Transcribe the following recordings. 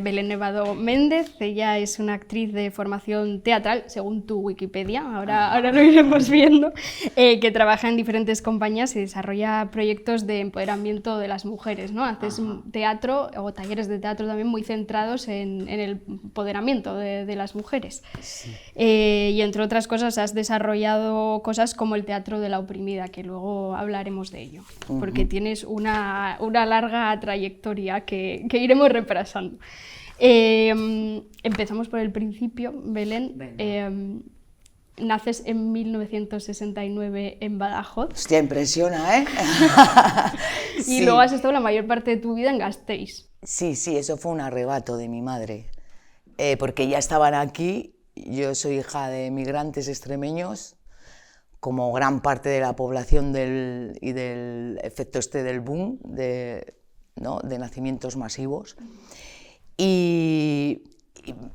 Belén Nevado Méndez, ella es una actriz de formación teatral, según tu Wikipedia, ahora lo iremos viendo, que trabaja en diferentes compañías y desarrolla proyectos de empoderamiento de las mujeres, ¿no? Haces teatro o talleres de teatro también muy centrados en el empoderamiento de las mujeres. Sí. Y entre otras cosas has desarrollado cosas como el teatro de la oprimida, que luego hablaremos de ello, porque tienes una larga trayectoria que iremos repasando. Empezamos por el principio, Belén. Naces en 1969 en Badajoz. Hostia, impresiona, ¿eh? Y Sí. luego has estado la mayor parte de tu vida en Gasteiz. Sí, eso fue un arrebato de mi madre, porque ya estaban aquí. Yo soy hija de migrantes extremeños, como gran parte de la población y del efecto del boom, ¿no? De nacimientos masivos. Y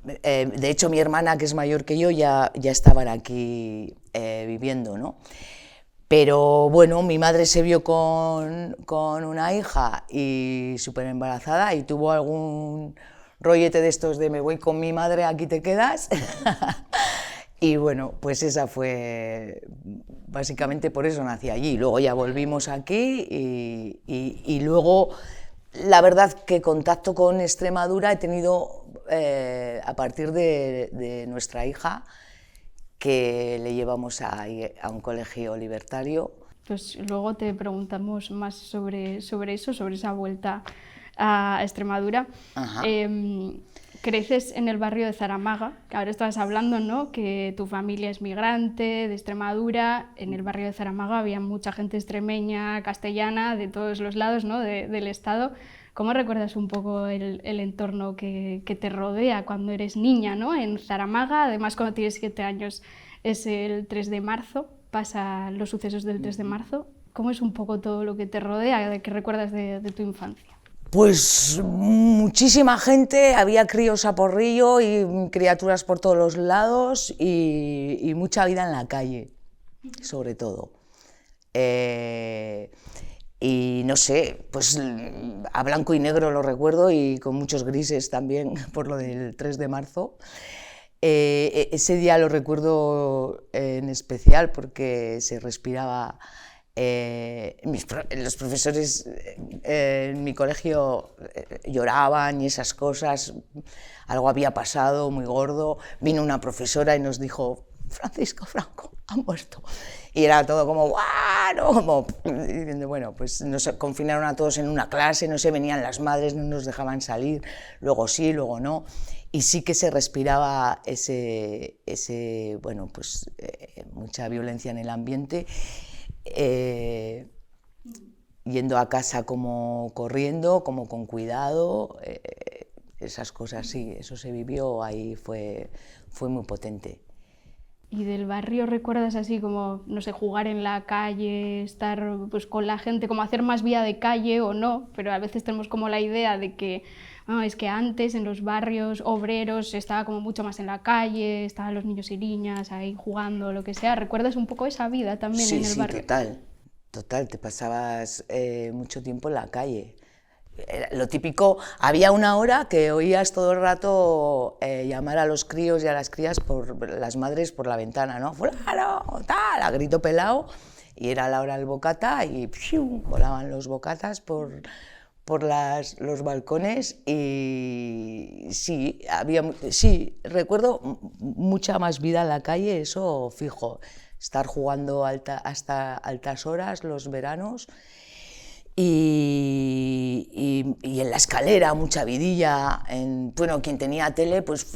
de hecho mi hermana, que es mayor que yo, ya estaban aquí viviendo, ¿no? Pero bueno, mi madre se vio con una hija y súper embarazada y tuvo algún rollete de estos de me voy con mi madre, aquí te quedas. Y bueno, pues esa fue, básicamente por eso nací allí. Luego ya volvimos aquí y luego, la verdad que contacto con Extremadura he tenido a partir de nuestra hija, que le llevamos a un colegio libertario. Pues luego te preguntamos más sobre eso, sobre esa vuelta a Extremadura. Creces en el barrio de Zaramaga, que ahora estabas hablando, ¿no? Que tu familia es migrante de Extremadura. En el barrio de Zaramaga había mucha gente extremeña, castellana, de todos los lados, ¿no? del estado. ¿Cómo recuerdas un poco el entorno que te rodea cuando eres niña, ¿no? En Zaramaga, además cuando tienes 7 años es el 3 de marzo, pasan los sucesos del 3 de marzo. ¿Cómo es un poco todo lo que te rodea, de que recuerdas de tu infancia? Pues muchísima gente, había críos a porrillo y criaturas por todos los lados y mucha vida en la calle, sobre todo. Y no sé, pues a blanco y negro lo recuerdo y con muchos grises también por lo del 3 de marzo. Ese día lo recuerdo en especial porque se respiraba. Los profesores en mi colegio lloraban y esas cosas, algo había pasado muy gordo. Vino una profesora y nos dijo: Francisco Franco ha muerto. Y era todo como ¡guau! ¿No? Como diciendo, bueno, pues nos confinaron a todos en una clase, no se venían las madres, no nos dejaban salir, luego sí, luego no. Y sí que se respiraba bueno, pues mucha violencia en el ambiente. Yendo a casa como corriendo, como con cuidado, esas cosas sí, eso se vivió, ahí fue muy potente. ¿Y del barrio recuerdas así como, no sé, jugar en la calle, estar pues con la gente, como hacer más vida de calle o no? Pero a veces tenemos como la idea de que es que antes en los barrios obreros se estaba como mucho más en la calle, estaban los niños y niñas ahí jugando, lo que sea. ¿Recuerdas un poco esa vida también en el barrio? Sí, total, te pasabas mucho tiempo en la calle. Lo típico, había una hora que oías todo el rato llamar a los críos y a las crías, por las madres, por la ventana, ¿no? ¡Fulano! ¡Tal! A grito pelado, y era la hora del bocata y ¡pium! Volaban los bocatas por los balcones y sí, recuerdo mucha más vida en la calle, eso fijo, estar jugando hasta altas horas los veranos y en la escalera mucha vidilla, bueno, quien tenía tele pues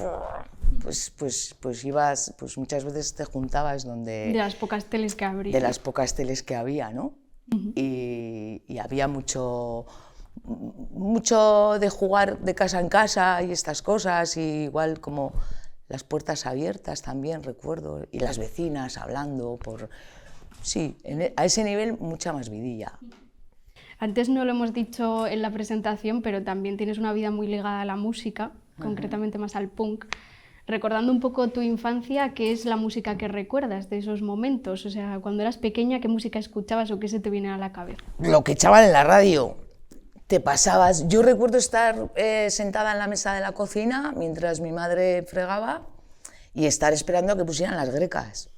ibas, pues muchas veces te juntabas donde... De las pocas teles que habría. De las pocas teles que había, ¿no? Y había mucho de jugar de casa en casa y estas cosas, y igual como las puertas abiertas también, recuerdo, y las vecinas hablando Sí, a ese nivel mucha más vidilla. Antes no lo hemos dicho en la presentación, pero también tienes una vida muy ligada a la música, concretamente más al punk. Recordando un poco tu infancia, ¿qué es la música que recuerdas de esos momentos? O sea, cuando eras pequeña, ¿qué música escuchabas o qué se te viene a la cabeza? Lo que echaban en la radio, te pasabas. Yo recuerdo estar sentada en la mesa de la cocina mientras mi madre fregaba y estar esperando a que pusieran las grecas.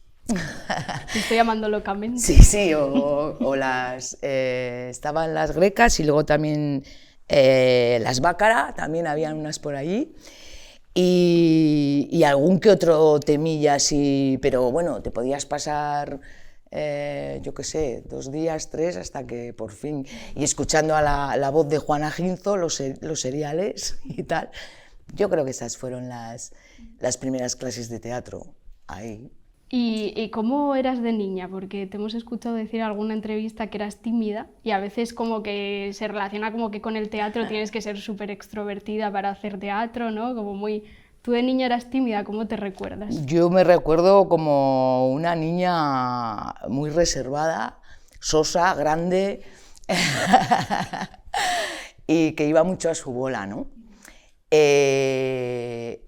Te estoy llamando locamente. Sí, o estaban las grecas y luego también las bácara, también habían unas por allí. Y algún que otro temilla así, pero bueno, te podías pasar, yo qué sé, 2 días, 3, hasta que por fin, y escuchando a la voz de Juana Ginzo, los seriales y tal. Yo creo que esas fueron las primeras clases de teatro, ahí. ¿Y cómo eras de niña? Porque te hemos escuchado decir en alguna entrevista que eras tímida y a veces como que se relaciona como que con el teatro tienes que ser súper extrovertida para hacer teatro, ¿no? Como muy... ¿Tú de niña eras tímida? ¿Cómo te recuerdas? Yo me recuerdo como una niña muy reservada, sosa, grande y que iba mucho a su bola, ¿no?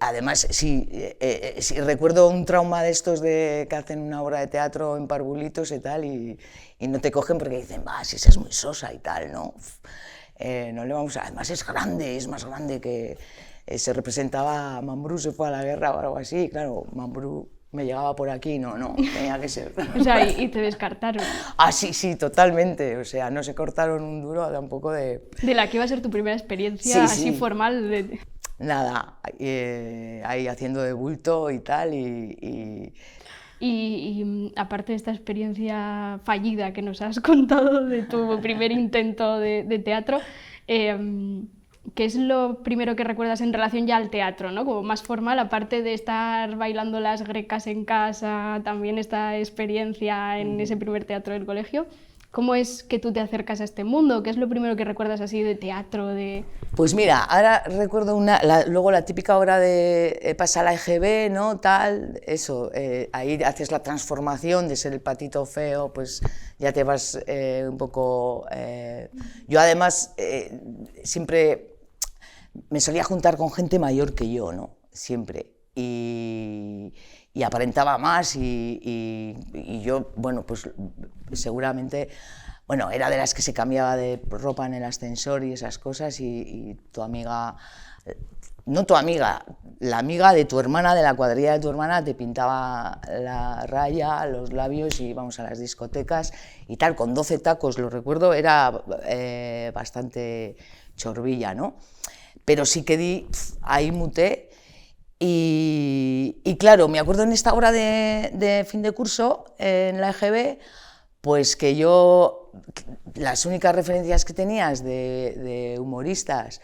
Además, sí, recuerdo un trauma de estos de que hacen una obra de teatro en parvulitos y tal, y no te cogen porque dicen, va, si esa es muy sosa y tal, ¿no? No le vamos a... Además es grande, es más grande que... se representaba, Mambrú se fue a la guerra o algo así, claro, Mambrú me llegaba por aquí, no, tenía que ser... O sea, y te descartaron. Ah, sí, totalmente, o sea, no se cortaron un duro tampoco de... De la que iba a ser tu primera experiencia así formal de... Nada, ahí haciendo de bulto y tal, Y aparte de esta experiencia fallida que nos has contado de tu primer intento de teatro, ¿qué es lo primero que recuerdas en relación ya al teatro, ¿no? Como más formal, aparte de estar bailando las grecas en casa, también esta experiencia en ese primer teatro del colegio? ¿Cómo es que tú te acercas a este mundo? ¿Qué es lo primero que recuerdas así de teatro? Pues mira, ahora recuerdo luego la típica obra de pasa la EGB, ¿no? Tal, eso, ahí haces la transformación de ser el patito feo, pues ya te vas un poco... Yo además siempre me solía juntar con gente mayor que yo, ¿no? Siempre. Y aparentaba más y yo, bueno, pues seguramente, bueno, era de las que se cambiaba de ropa en el ascensor y esas cosas y tu amiga, no tu amiga, la amiga de tu hermana, de la cuadrilla de tu hermana, te pintaba la raya, los labios y íbamos a las discotecas y tal, con 12 tacos, lo recuerdo, era bastante chorbilla, ¿no? Pero sí que ahí muté. Y claro, me acuerdo en esta obra de fin de curso, en la EGB, pues que yo, las únicas referencias que tenías de humoristas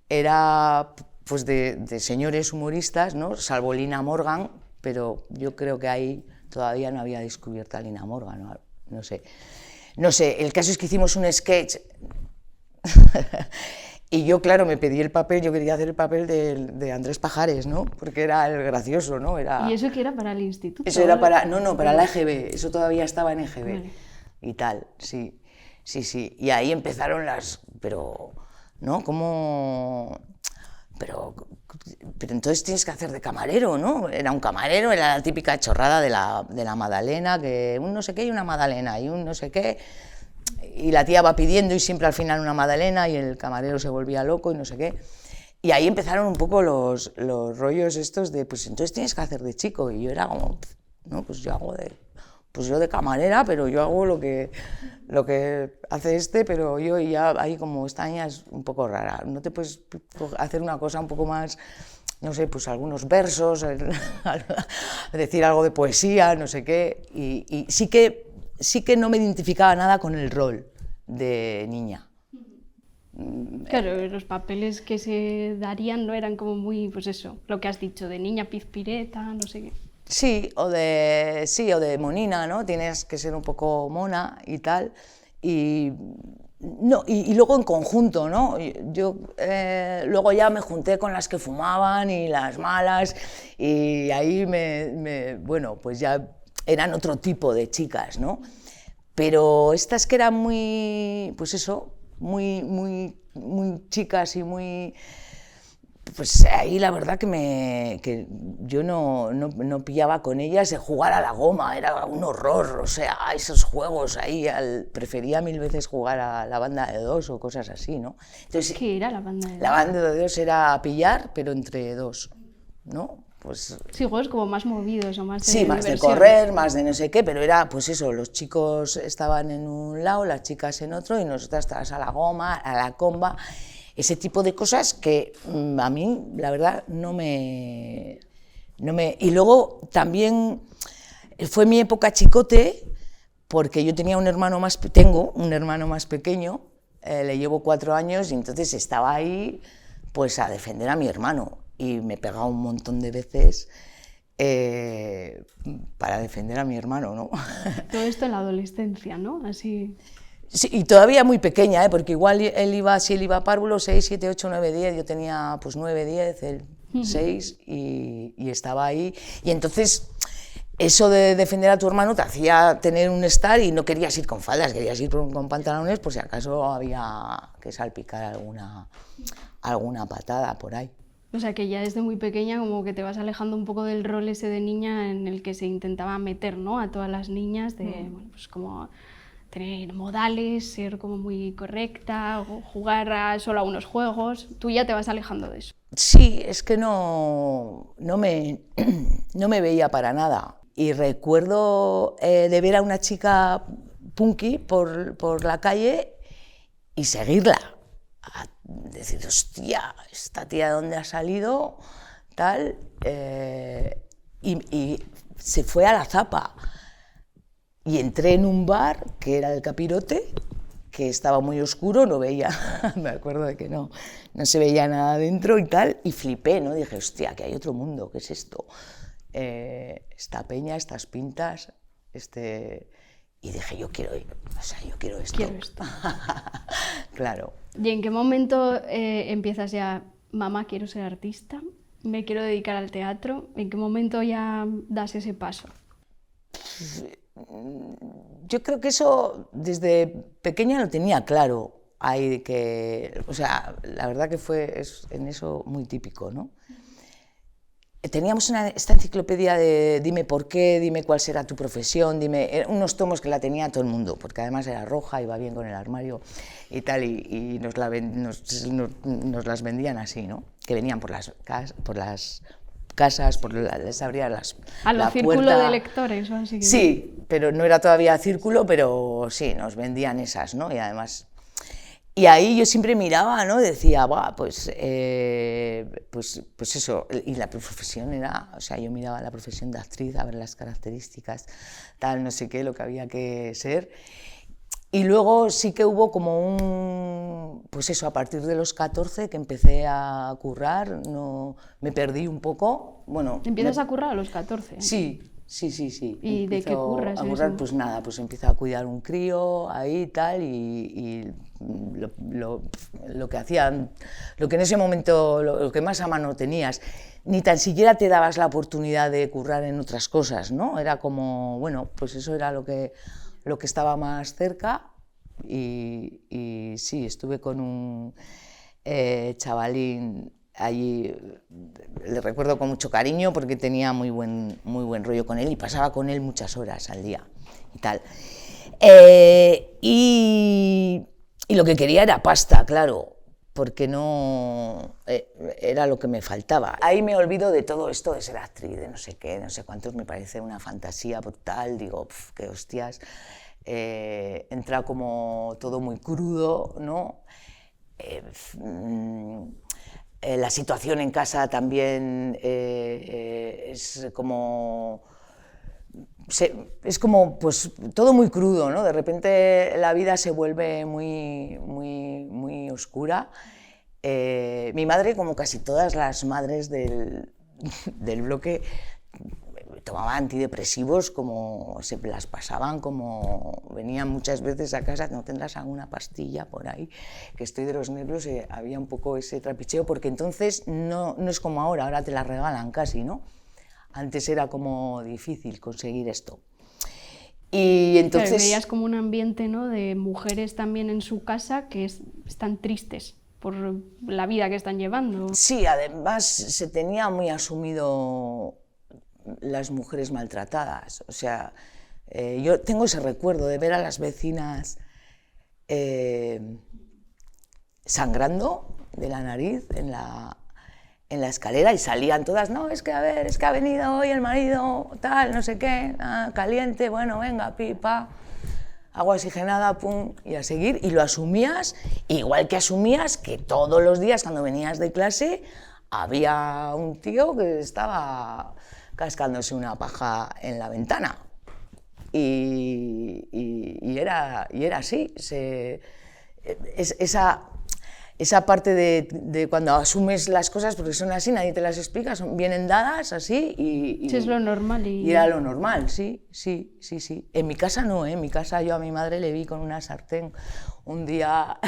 era pues de señores humoristas, ¿no? Salvo Lina Morgan, pero yo creo que ahí todavía no había descubierto a Lina Morgan, no sé. No sé, el caso es que hicimos un sketch y yo, claro, me pedí el papel, yo quería hacer el papel de Andrés Pajares, ¿no? Porque era el gracioso, ¿no? ¿Y eso que era para el instituto? Eso era para, no, para la EGB, eso todavía estaba en EGB, vale. Y tal, sí. Y ahí empezaron pero, ¿no? Pero entonces tienes que hacer de camarero, ¿no? Era un camarero, era la típica chorrada de la magdalena, que un no sé qué y una magdalena, y un no sé qué... Y la tía va pidiendo y siempre al final una magdalena y el camarero se volvía loco y no sé qué. Y ahí empezaron un poco los rollos estos de, pues entonces tienes que hacer de chico. Y yo era como, no, pues yo hago yo de camarera, pero yo hago lo que hace pero yo ya ahí como esta niña es un poco rara. No te puedes hacer una cosa un poco más, no sé, pues algunos versos, decir algo de poesía, no sé qué. Y sí que no me identificaba nada con el rol de niña. Claro, los papeles que se darían no eran como muy, pues eso, lo que has dicho, de niña pizpireta, no sé qué. Sí, o de monina, ¿no? Tienes que ser un poco mona y tal. Y luego en conjunto, ¿no? Yo luego ya me junté con las que fumaban y las malas y ahí bueno, pues ya eran otro tipo de chicas, ¿no? Pero estas que eran muy, pues eso, muy chicas y muy Pues ahí la verdad que yo no pillaba con ellas. Jugar a la goma era un horror, o sea, esos juegos ahí, prefería mil veces jugar a la banda de dos o cosas así, ¿no? Entonces, ¿qué era la banda de dos? La banda de dos era pillar, pero entre dos, ¿no? Pues, sí, juegos como más movidos o más de sí, más diversión. de correr, más de no sé qué, pero era pues eso, los chicos estaban en un lado, las chicas en otro y nosotras estábamos a la goma, a la comba, ese tipo de cosas que a mí, la verdad, no me... Y luego también fue mi época chicote, porque yo tengo un hermano más pequeño, le llevo 4 años y entonces estaba ahí pues a defender a mi hermano. Y me pegaba un montón de veces para defender a mi hermano, ¿no? Todo esto en la adolescencia, ¿no? Así... Sí, y todavía muy pequeña, porque igual él iba a párvulo 6, 7, 8, 9, 10, yo tenía pues 9, 10, él 6 y estaba ahí. Y entonces eso de defender a tu hermano te hacía tener un estar y no querías ir con faldas, querías ir con pantalones por si acaso había que salpicar alguna patada por ahí. O sea, que ya desde muy pequeña como que te vas alejando un poco del rol ese de niña en el que se intentaba meter, ¿no?, a todas las niñas, de bueno, pues como tener modales, ser como muy correcta, o jugar solo a unos juegos. Tú ya te vas alejando de eso. Sí, es que no me veía para nada. Y recuerdo de ver a una chica punky por la calle y seguirla. A decir, hostia, esta tía de dónde ha salido, tal, y se fue a la zapa. Y entré en un bar, que era el Capirote, que estaba muy oscuro, no veía, me acuerdo de que no se veía nada dentro y tal, y flipé, ¿no? Dije, hostia, que hay otro mundo, ¿qué es esto? Esta peña, estas pintas, Y dije, yo quiero esto. Quiero esto. Claro. ¿Y en qué momento empiezas ya, mamá, quiero ser artista, me quiero dedicar al teatro? ¿En qué momento ya das ese paso? Yo creo que eso desde pequeña lo tenía claro. O sea, la verdad que es en eso muy típico, ¿no? Teníamos esta enciclopedia de dime por qué, dime cuál será tu profesión, unos tomos que la tenía todo el mundo, porque además era roja, iba bien con el armario y tal, y nos las vendían así, ¿no? Que venían por las casas, les abría la círculo puerta. De lectores, así que... Sí, pero no era todavía círculo, pero sí, nos vendían esas, ¿no? Y además... Y ahí yo siempre miraba, ¿no? Decía, pues eso, y la profesión era, o sea, yo miraba la profesión de actriz, a ver las características, tal, no sé qué, lo que había que ser. Y luego sí que hubo como pues eso, a partir de los 14 que empecé a currar, me perdí un poco, bueno... ¿Empiezas a currar a los 14? Sí. Sí. ¿Y de qué curras? A currar, pues nada, pues empiezo a cuidar un crío ahí tal, y lo que hacían, lo que en ese momento, lo que más a mano tenías, ni tan siquiera te dabas la oportunidad de currar en otras cosas, ¿no? Era como, bueno, pues eso era lo que estaba más cerca, y sí, estuve con un chavalín allí, le recuerdo con mucho cariño porque tenía muy buen rollo con él y pasaba con él muchas horas al día y tal. Y lo que quería era pasta, claro, porque no era lo que me faltaba. Ahí me olvido de todo esto de ser actriz, de no sé qué, no sé cuántos, me parece una fantasía brutal, digo, qué hostias. Entra como todo muy crudo, ¿no? La situación en casa también es como pues todo muy crudo, ¿no? De repente la vida se vuelve muy oscura. Mi madre, como casi todas las madres del bloque, tomaba antidepresivos, como se las pasaban, como venían muchas veces a casa, ¿no tendrás alguna pastilla por ahí? Que estoy de los nervios, había un poco ese trapicheo, porque entonces no es como ahora te las regalan casi, ¿no? Antes era como difícil conseguir esto. Y entonces... Claro, veías como un ambiente, ¿no?, de mujeres también en su casa que están tristes. por la vida que están llevando. Sí, además se tenía muy asumido las mujeres maltratadas. O sea, yo tengo ese recuerdo de ver a las vecinas sangrando de la nariz en la escalera y salían todas, no, es que a ver, es que ha venido hoy el marido, tal, no sé qué, caliente, bueno, venga, pipa, agua oxigenada, pum, y a seguir, y lo asumías, igual que asumías que todos los días cuando venías de clase había un tío que estaba cascándose una paja en la ventana. Y era así, esa parte de cuando asumes las cosas porque son así, nadie te las explica, vienen dadas así Sí, es lo normal. Y era lo normal, sí. En mi casa no, en mi casa yo a mi madre le vi con una sartén un día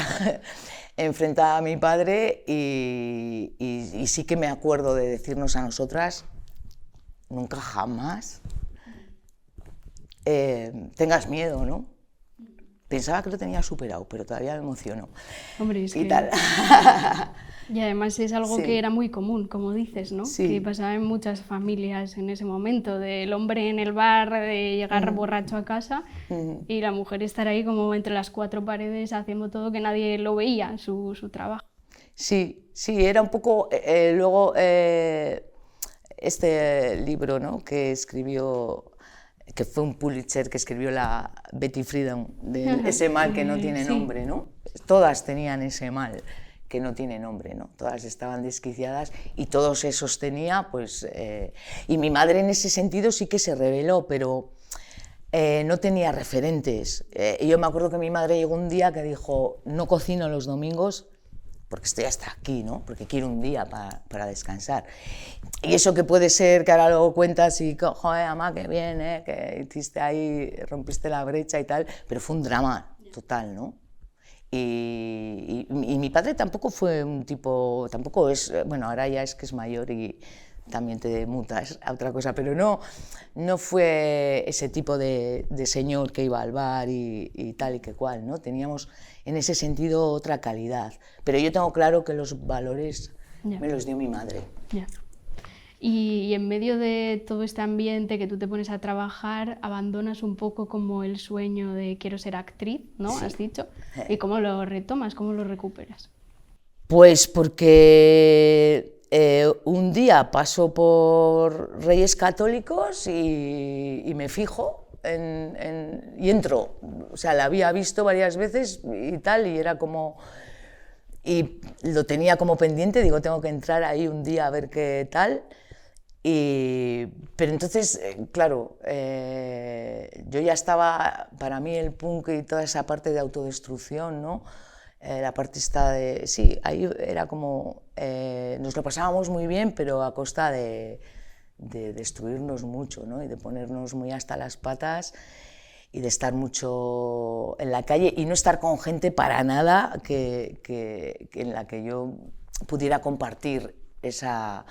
enfrentada a mi padre y sí que me acuerdo de decirnos a nosotras, nunca jamás tengas miedo, ¿no? Pensaba que lo tenía superado, pero todavía me emociono. Hombre, es y que... tal. Y además es algo Sí. que era muy común, como dices, ¿no? Sí. Que pasaba en muchas familias en ese momento, del hombre en el bar, de llegar borracho a casa y la mujer estar ahí como entre las cuatro paredes haciendo todo que nadie lo veía, su trabajo. Sí, era un poco... luego, este libro, ¿no?, que escribió... que fue un Pulitzer que escribió la Betty Friedan, de ese mal que no tiene nombre, ¿no? Todas tenían ese mal que no tiene nombre, ¿no? Todas estaban desquiciadas y todo se sostenía, pues... y mi madre en ese sentido sí que se rebeló, pero no tenía referentes. Y yo me acuerdo que mi madre llegó un día que dijo, no cocino los domingos porque estoy hasta aquí, ¿no? Porque quiero un día para descansar. Y eso que puede ser que ahora luego cuentas y, joder, mamá, qué bien, que hiciste ahí, rompiste la brecha y tal, pero fue un drama total, ¿no? Y mi padre tampoco fue un tipo, tampoco es, bueno, ahora ya es que es mayor y también te mutas a otra cosa, pero no fue ese tipo de señor que iba al bar y tal y que cual, ¿no? Teníamos en ese sentido otra calidad, pero yo tengo claro que los valores me los dio mi madre. Ya. Y en medio de todo este ambiente que tú te pones a trabajar, abandonas un poco como el sueño de quiero ser actriz, ¿no? Sí. Has dicho. ¿Y cómo lo retomas? ¿Cómo lo recuperas? Pues porque un día paso por Reyes Católicos y me fijo y entro. O sea, la había visto varias veces y tal, y era como... Y lo tenía como pendiente, digo, tengo que entrar ahí un día a ver qué tal. Pero entonces, claro, yo ya estaba, para mí el punk y toda esa parte de autodestrucción, ¿no? La parte esta de, sí, ahí era como, nos lo pasábamos muy bien, pero a costa de destruirnos mucho, ¿no? Y de ponernos muy hasta las patas y de estar mucho en la calle y no estar con gente para nada en la que yo pudiera compartir esas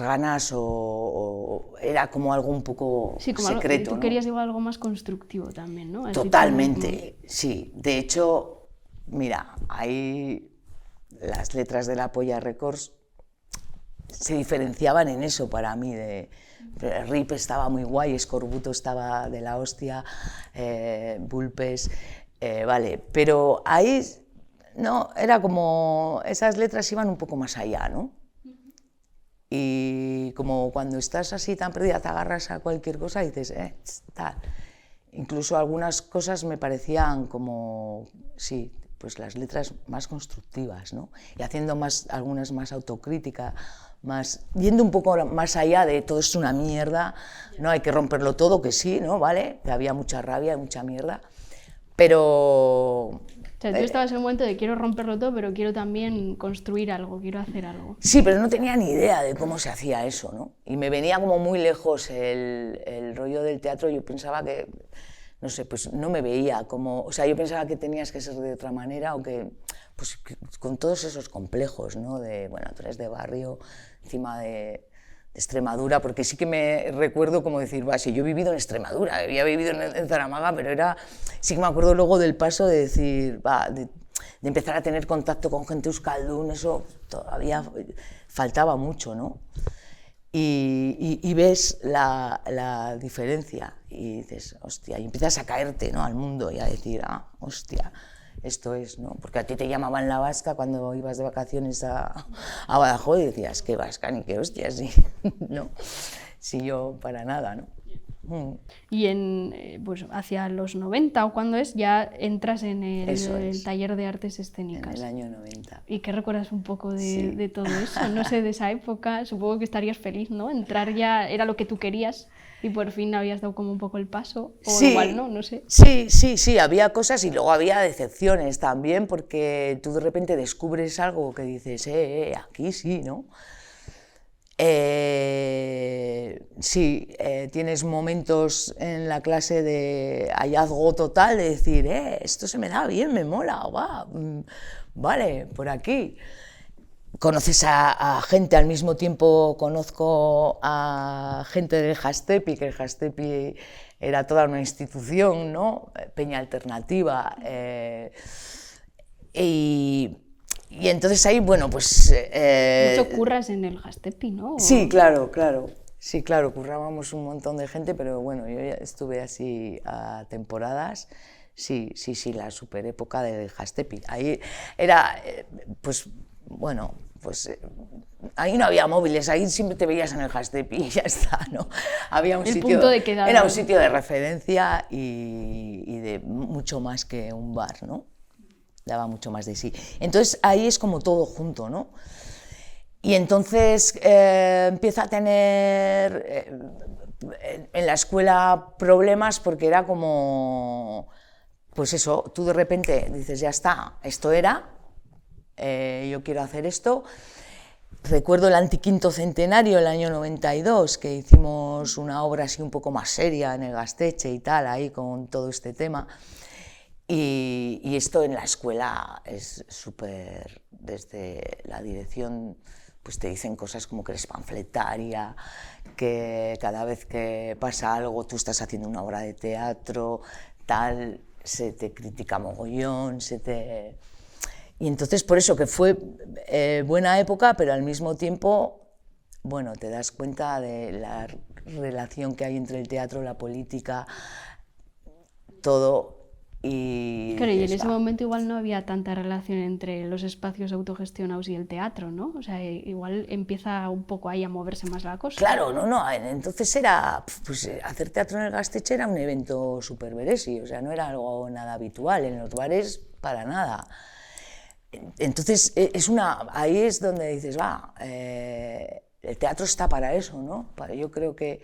ganas o era como algo un poco secreto. Tú ¿no? querías igual algo más constructivo también, ¿no? Totalmente, sí. De hecho, mira, ahí las letras de la Polla Records se diferenciaban en eso para mí. Rip estaba muy guay, Escorbuto estaba de la hostia, Bulpes, vale. Pero ahí, no, era como, esas letras iban un poco más allá, ¿no? Y como cuando estás así tan perdida, te agarras a cualquier cosa y dices, tal. Incluso algunas cosas me parecían como, sí, pues las letras más constructivas, ¿no? Y haciendo algunas más autocrítica, yendo un poco más allá de todo es una mierda, no hay que romperlo todo, que sí, ¿no? Vale, que había mucha rabia y mucha mierda, pero... O sea, tú estabas en un momento de quiero romperlo todo, pero quiero también construir algo, quiero hacer algo. Sí, pero no tenía ni idea de cómo se hacía eso, ¿no? Y me venía como muy lejos el rollo del teatro. Yo pensaba que, no sé, pues no me veía como... O sea, yo pensaba que tenías que ser de otra manera o que, pues con todos esos complejos, ¿no? De, bueno, tú eres de barrio, encima de Extremadura, porque sí que me recuerdo como decir, va, si yo he vivido en Extremadura, había vivido en Zaramaga, pero era... Sí que me acuerdo luego del paso de decir, va, de empezar a tener contacto con gente euskaldun, eso todavía faltaba mucho, ¿no? Y ves la diferencia y dices, hostia, y empiezas a caerte, ¿no?, al mundo y a decir, hostia, esto es, ¿no? Porque a ti te llamaban la vasca cuando ibas de vacaciones a Badajoz y decías, qué vasca ni qué hostia, sí, ¿no? Sí, yo para nada, ¿no? Y pues hacia los 90 o cuando es, ya entras en el taller de artes escénicas. En el año 90. ¿Y qué recuerdas un poco de todo eso? No sé, de esa época, supongo que estarías feliz, ¿no? Entrar ya era lo que tú querías y por fin habías dado como un poco el paso, o sí, igual no sé. Sí, había cosas y luego había decepciones también, porque tú de repente descubres algo que dices, aquí sí, ¿no? Tienes momentos en la clase de hallazgo total, de decir, esto se me da bien, me mola, vale, por aquí. Conoces a gente, al mismo tiempo conozco a gente del Gaztepi, que el Gaztepi era toda una institución, ¿no? Peña alternativa. Y entonces ahí, bueno, pues... Mucho curras en el Gaztepi, ¿no? Sí, claro. Sí, claro, currábamos un montón de gente, pero bueno, yo ya estuve así a temporadas. Sí, la super época del Gaztepi. Ahí era, pues, bueno, pues ahí no había móviles, ahí siempre te veías en el Gaztepi y ya está, ¿no? Había un sitio, punto de quedada. Era un sitio de referencia y de mucho más que un bar, ¿no? Daba mucho más de sí. Entonces ahí es como todo junto, ¿no? Y entonces empieza a tener en la escuela problemas porque era como, pues eso, tú de repente dices, ya está, esto era, yo quiero hacer esto. Recuerdo el antiquinto centenario, el año 92, que hicimos una obra así un poco más seria en el Gaztetxe y tal, ahí con todo este tema. Y esto en la escuela es súper, desde la dirección, pues te dicen cosas como que eres panfletaria, que cada vez que pasa algo tú estás haciendo una obra de teatro, tal, se te critica mogollón, Y entonces por eso que fue buena época, pero al mismo tiempo, bueno, te das cuenta de la relación que hay entre el teatro, la política, todo. Claro, y en ese momento igual no había tanta relación entre los espacios autogestionados y el teatro, ¿no? O sea, igual empieza un poco ahí a moverse más la cosa. Claro, no, entonces era, pues hacer teatro en el Gaztetxe era un evento súper beresi, o sea, no era algo nada habitual, en los bares para nada. Entonces, ahí es donde dices, el teatro está para eso, ¿no? Yo creo que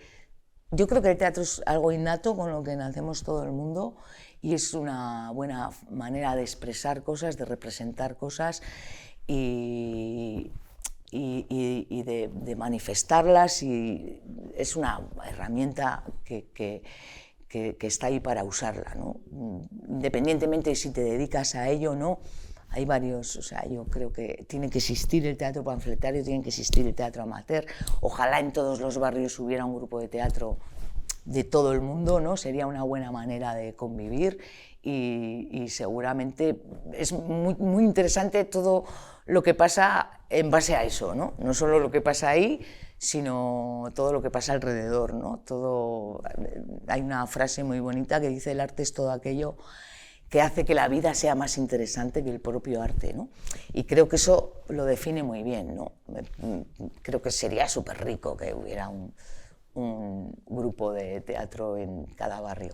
el teatro es algo innato con lo que nacemos todo el mundo y es una buena manera de expresar cosas, de representar cosas y de manifestarlas, y es una herramienta que está ahí para usarla, ¿no? Independientemente de si te dedicas a ello o no. Hay varios, o sea, yo creo que tiene que existir el teatro panfletario, tiene que existir el teatro amateur. Ojalá en todos los barrios hubiera un grupo de teatro de todo el mundo, ¿no? Sería una buena manera de convivir y seguramente es muy, muy interesante todo lo que pasa en base a eso, ¿no? No solo lo que pasa ahí, sino todo lo que pasa alrededor, ¿no? Hay una frase muy bonita que dice: el arte es todo aquello que hace que la vida sea más interesante que el propio arte, ¿no? Y creo que eso lo define muy bien, ¿no? Creo que sería súper rico que hubiera un grupo de teatro en cada barrio.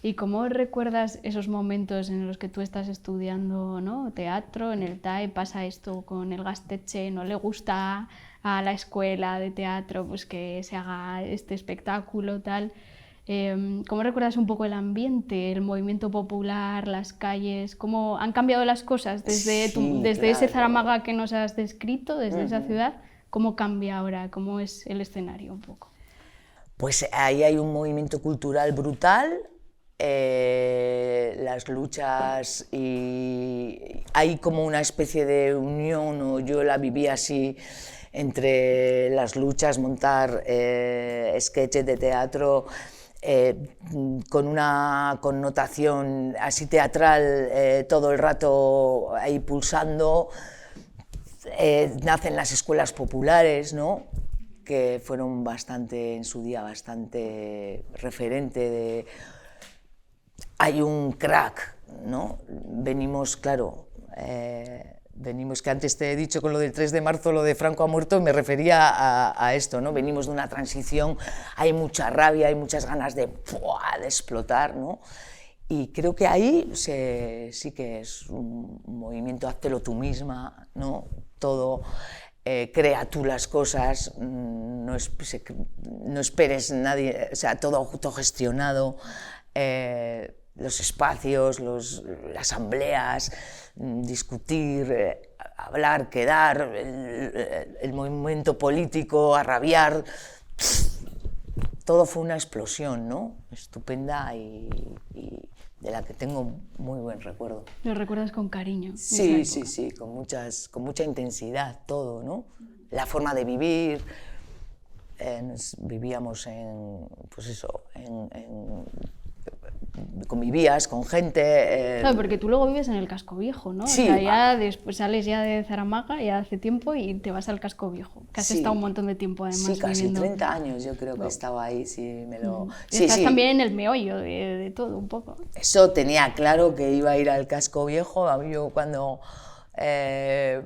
¿Y cómo recuerdas esos momentos en los que tú estás estudiando, ¿no?, teatro, en el TAE, pasa esto con el Gaztetxe, no le gusta a la escuela de teatro pues que se haga este espectáculo, tal? ¿Cómo recuerdas un poco el ambiente, el movimiento popular, las calles? ¿Cómo han cambiado las cosas desde claro, ese Zaramaga que nos has descrito, desde esa ciudad? ¿Cómo cambia ahora? ¿Cómo es el escenario un poco? Pues ahí hay un movimiento cultural brutal, las luchas, y hay como una especie de unión, o yo la viví así, entre las luchas, montar sketches de teatro, con una connotación así teatral todo el rato ahí pulsando. Nacen las escuelas populares, ¿no? Que fueron bastante, en su día, bastante referente de... Hay un crack, ¿no? Venimos, claro, venimos, que antes te he dicho con lo del 3 de marzo, lo de Franco ha muerto, me refería a esto, ¿no? Venimos de una transición, hay mucha rabia, hay muchas ganas de explotar, ¿no? Y creo que ahí sí que es un movimiento, háztelo tú misma, ¿no? Todo, crea tú las cosas, no esperes nadie, o sea, todo autogestionado, los espacios, las asambleas, discutir, hablar, quedar, el movimiento político, arrabiar, todo fue una explosión, ¿no? Estupenda y de la que tengo muy buen recuerdo. Lo recuerdas con cariño. Sí, con mucha intensidad todo, ¿no? La forma de vivir, vivíamos convivías con gente... Claro, porque tú luego vives en el Casco Viejo, ¿no? Sí. O sea, ya después sales ya de Zaramaga, ya hace tiempo, y te vas al Casco Viejo, que has estado un montón de tiempo además viviendo. Sí, casi viviendo. 30 años yo creo que estaba ahí, Estás también en el meollo de todo, un poco. Eso tenía claro que iba a ir al Casco Viejo. A mí yo cuando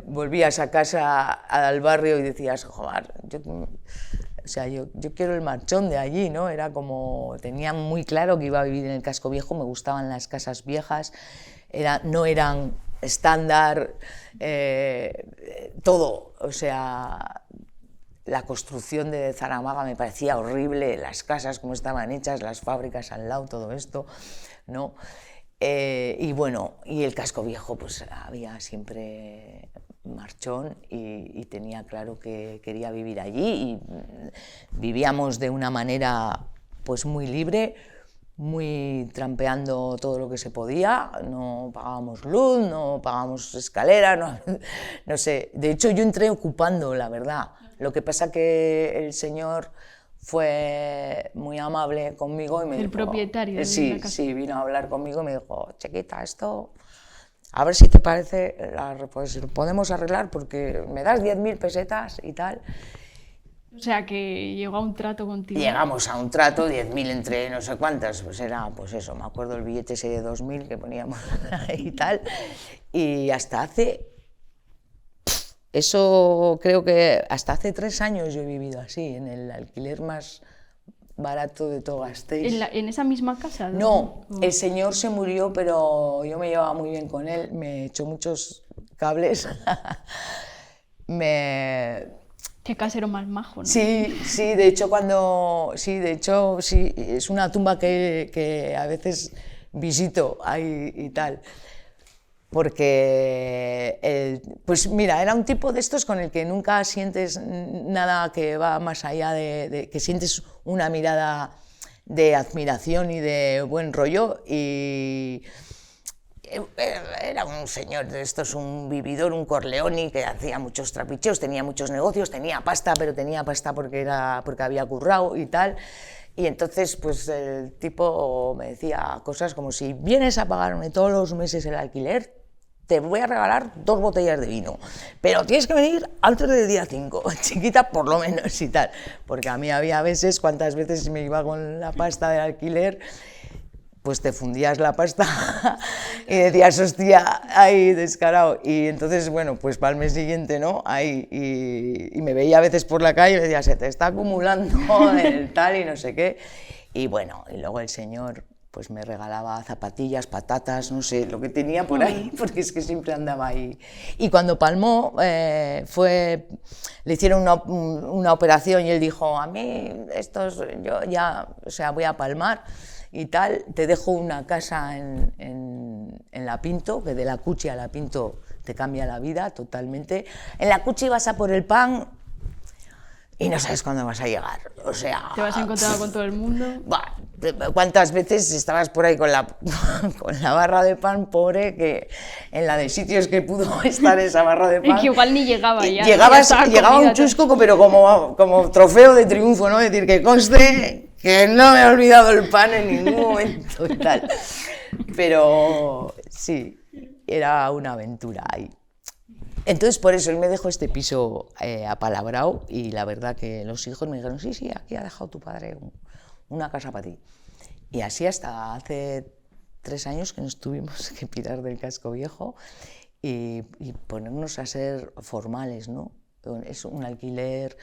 volvías a casa al barrio y decías, joder, yo quiero el marchón de allí, ¿no? Era como, tenía muy claro que iba a vivir en el Casco Viejo, me gustaban las casas viejas, no eran estándar, todo, o sea, la construcción de Zaramaga me parecía horrible, las casas como estaban hechas, las fábricas al lado, todo esto, ¿no? Y bueno, y el Casco Viejo, pues había siempre marchón y tenía claro que quería vivir allí y vivíamos de una manera pues muy libre, muy trampeando todo lo que se podía, no pagábamos luz, no pagábamos escalera, no sé, de hecho yo entré ocupando, la verdad, lo que pasa que el señor fue muy amable conmigo y me dijo... El propietario de la casa. Sí, vino a hablar conmigo y me dijo, chiquita, esto... A ver si te parece, pues lo podemos arreglar porque me das 10.000 pesetas y tal. O sea, que llegó a un trato contigo. Llegamos a un trato, 10.000 entre no sé cuántas, pues era, pues eso, me acuerdo el billete ese de 2.000 que poníamos y tal. Y hasta hace, eso creo que hasta hace 3 años yo he vivido así, en el alquiler más barato de todo Gasteiz. ¿En esa misma casa? No, el señor se murió, pero yo me llevaba muy bien con él, me echó muchos cables. Qué casero más majo, ¿no? Sí, de hecho es una tumba que a veces visito ahí y tal. Porque, pues mira, era un tipo de estos con el que nunca sientes nada que va más allá de que sientes una mirada de admiración y de buen rollo. Y era un señor de estos, un vividor, un Corleone que hacía muchos trapicheos, tenía muchos negocios, tenía pasta, pero tenía pasta porque había currado y tal. Y entonces, pues el tipo me decía cosas como: si vienes a pagarme todos los meses el alquiler, te voy a regalar 2 botellas de vino, pero tienes que venir antes del día 5, chiquita por lo menos y tal. Porque a mí había veces, cuántas veces me iba con la pasta del alquiler, pues te fundías la pasta y decías, hostia, ahí descarado. Y entonces, bueno, pues para el mes siguiente, ¿no? Ahí, y me veía a veces por la calle y me decía, se te está acumulando el tal y no sé qué. Y bueno, y luego el señor pues me regalaba zapatillas, patatas, no sé, lo que tenía por ahí, porque es que siempre andaba ahí. Y cuando palmó, le hicieron una operación y él dijo, a mí, yo ya, o sea, voy a palmar y tal, te dejo una casa en La Pinto, que de La Cuchi a La Pinto te cambia la vida totalmente. En La Cuchi vas a por el pan y no sabes cuándo vas a llegar, o sea... Te vas a encontrar con todo el mundo. ¿Cuántas veces estabas por ahí con la barra de pan, pobre, que en la de sitios que pudo estar esa barra de pan... Y que igual ni llegaba ya. Llegaba un chusco, pero como trofeo de triunfo, ¿no? Es decir, que conste que no me he olvidado el pan en ningún momento y tal. Pero sí, era una aventura ahí. Entonces, por eso él me dejó este piso apalabrado y la verdad que los hijos me dijeron, sí, aquí ha dejado tu padre una casa para ti. Y así hasta hace 3 años que nos tuvimos que pirar del casco viejo y ponernos a ser formales, ¿no? Es un alquiler,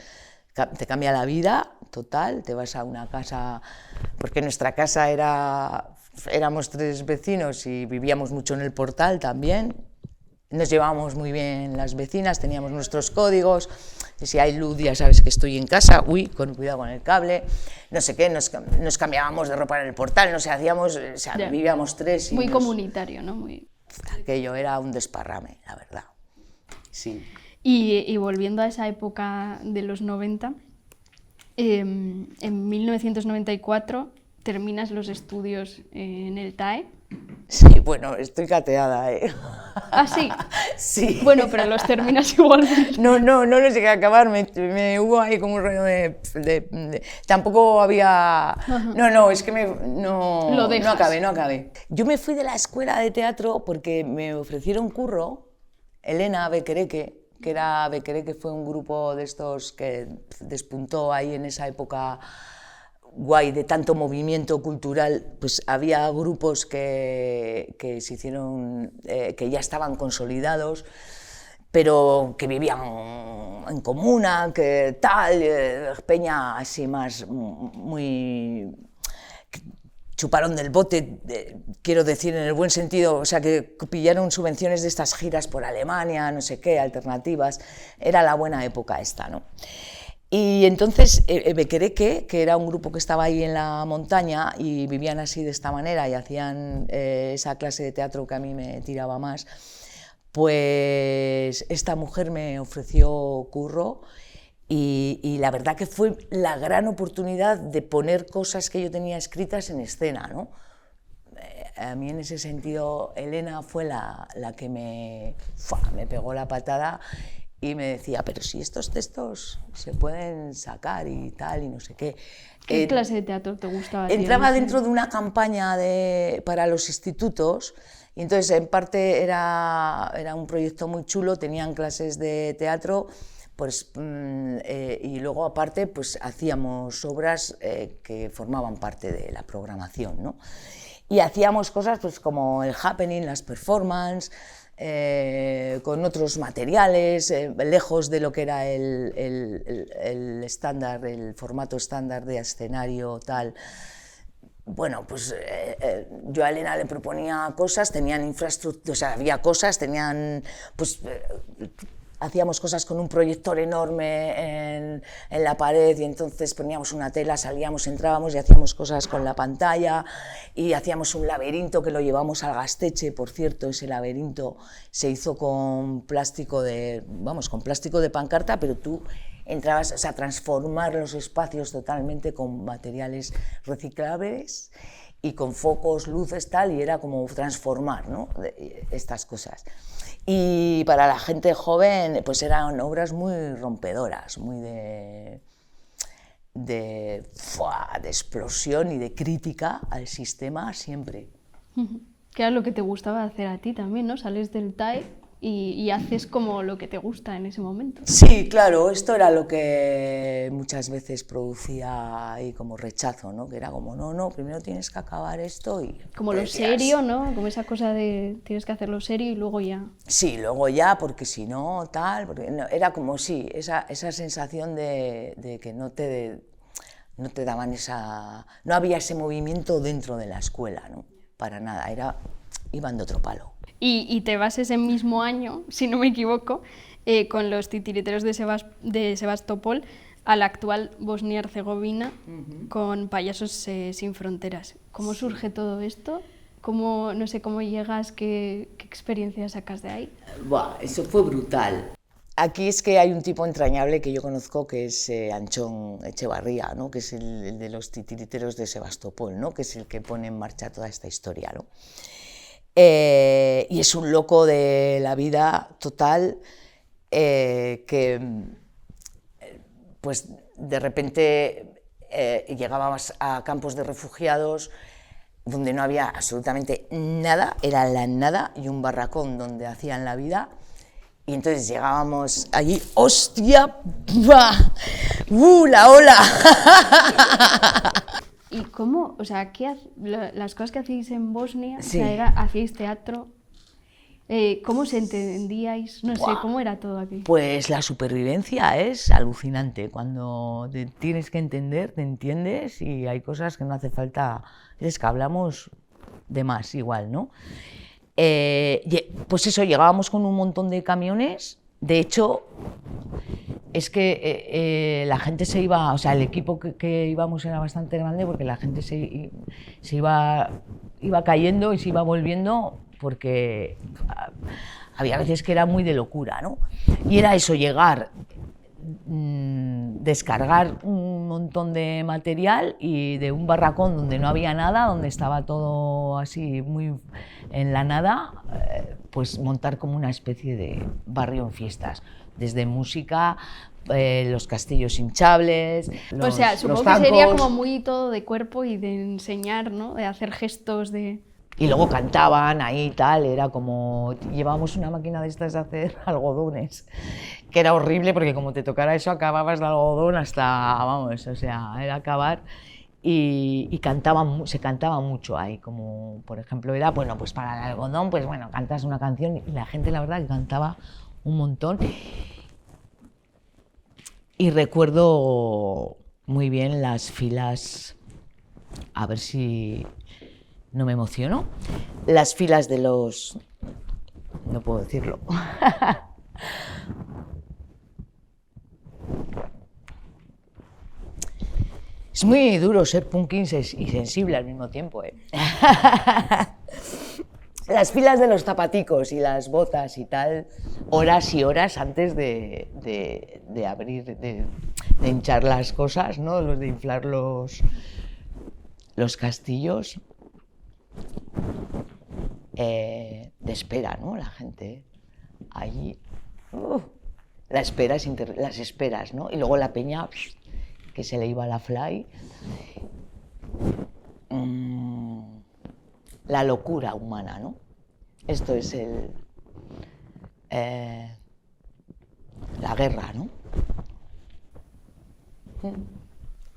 te cambia la vida total, te vas a una casa, porque nuestra casa éramos 3 vecinos y vivíamos mucho en el portal también. Nos llevábamos muy bien las vecinas, teníamos nuestros códigos, si hay luz ya sabes que estoy en casa, con cuidado con el cable, no sé qué, nos cambiábamos de ropa en el portal, no sé, vivíamos 3 y muy comunitario, ¿no? Aquello era un desparrame, la verdad, sí. Y volviendo a esa época de los 90, en 1994 terminas los estudios en el TAE. Sí, bueno, estoy cateada, ¿eh? ¿Ah, sí? Sí. Bueno, pero los terminas igualmente. No los llegué a acabar, me hubo ahí como un rollo tampoco había... No, es que no acabé. Yo me fui de la escuela de teatro porque me ofrecieron curro, Elena Bequereque, que fue un grupo de estos que despuntó ahí en esa época guay de tanto movimiento cultural, pues había grupos que se hicieron, que ya estaban consolidados, pero que vivían en comuna, que tal, peña así más muy... chuparon del bote, quiero decir, en el buen sentido, o sea, que pillaron subvenciones de estas giras por Alemania, no sé qué, alternativas, era la buena época esta, ¿no? Y entonces Bequereque, que era un grupo que estaba ahí en la montaña y vivían así de esta manera y hacían esa clase de teatro que a mí me tiraba más, pues esta mujer me ofreció curro y la verdad que fue la gran oportunidad de poner cosas que yo tenía escritas en escena, ¿no? A mí en ese sentido Elena fue la que me pegó la patada y me decía, pero si estos textos se pueden sacar y tal, y no sé qué. ¿Qué clase de teatro te gustaba? Entraba dentro de una campaña para los institutos, y entonces en parte era un proyecto muy chulo, tenían clases de teatro, pues, y luego aparte pues hacíamos obras que formaban parte de la programación, ¿no? Y hacíamos cosas pues como el happening, las performances, con otros materiales, lejos de lo que era el estándar, el formato estándar de escenario tal. Bueno, pues yo a Elena le proponía cosas, tenían infraestructura, o sea, había cosas, tenían, pues hacíamos cosas con un proyector enorme en la pared y entonces poníamos una tela, salíamos, entrábamos y hacíamos cosas con la pantalla y hacíamos un laberinto que lo llevamos al Gasteche, por cierto, ese laberinto se hizo con plástico de pancarta, pero tú entrabas, o sea, transformar los espacios totalmente con materiales reciclables y con focos, luces, tal, y era como transformar, ¿no?, estas cosas. Y para la gente joven, pues eran obras muy rompedoras, muy de explosión y de crítica al sistema siempre. Que era lo que te gustaba hacer a ti también, ¿no? Sales del TAE y haces como lo que te gusta en ese momento. Sí, claro, esto era lo que muchas veces producía ahí como rechazo, ¿no? Que era como, no, primero tienes que acabar esto y... Como lo serio, ¿no? Como esa cosa de tienes que hacerlo serio y luego ya... Sí, luego ya, porque si no, tal... Porque no, era como, sí, esa sensación de que no te daban esa... No había ese movimiento dentro de la escuela, ¿no? Para nada, iban de otro palo. Y te vas ese mismo año, si no me equivoco, con los titiriteros de Sebastopol a la actual Bosnia-Herzegovina, con Payasos sin Fronteras. ¿Cómo surge todo esto? No sé cómo llegas, qué experiencias sacas de ahí. Buah, eso fue brutal. Aquí es que hay un tipo entrañable que yo conozco, que es Anchón Echevarría, ¿no? Que es el de los titiriteros de Sebastopol, ¿no? Que es el que pone en marcha toda esta historia, ¿no? Y es un loco de la vida total, que pues de repente llegábamos a campos de refugiados donde no había absolutamente nada, era la nada y un barracón donde hacían la vida. Y entonces llegábamos allí, ¡hostia! ¡La ola! ¿Y cómo, o sea, las cosas que hacéis en Bosnia, Sí. o sea, hacíais teatro, cómo se entendíais, no sé, cómo era todo aquí? Pues la supervivencia es alucinante, cuando te tienes que entender, te entiendes y hay cosas que no hace falta, es que hablamos de más igual, ¿no? Pues eso, llegábamos con un montón de camiones, de hecho, es que la gente se iba, o sea, el equipo que íbamos era bastante grande porque la gente se iba cayendo y se iba volviendo porque había veces que era muy de locura, ¿no? Y era eso, llegar, descargar un montón de material y de un barracón donde no había nada, donde estaba todo así muy en la nada, pues montar como una especie de barrio en fiestas, desde música, los castillos hinchables, O sea, supongo que sería como muy todo de cuerpo y de enseñar, ¿no? De hacer gestos de... Y luego cantaban ahí y tal, era como... Llevábamos una máquina de estas de hacer algodones, que era horrible porque como te tocara eso acababas de algodón hasta, vamos, o sea, era acabar. Y cantaban, se cantaba mucho ahí, como por ejemplo era, bueno, pues para el algodón, pues bueno, cantas una canción y la gente la verdad que cantaba un montón. Y recuerdo muy bien las filas, a ver si no me emociono, las filas de los... no puedo decirlo. Es muy duro ser punky y sensible al mismo tiempo, ¿eh? Las filas de los zapaticos y las botas y tal, horas y horas antes de abrir, de hinchar las cosas, ¿no? De inflar los castillos. De espera, ¿no? La gente allí. Las esperas, ¿no? Y luego la peña, que se le iba la fly. La locura humana, ¿no? Esto es la guerra, ¿no?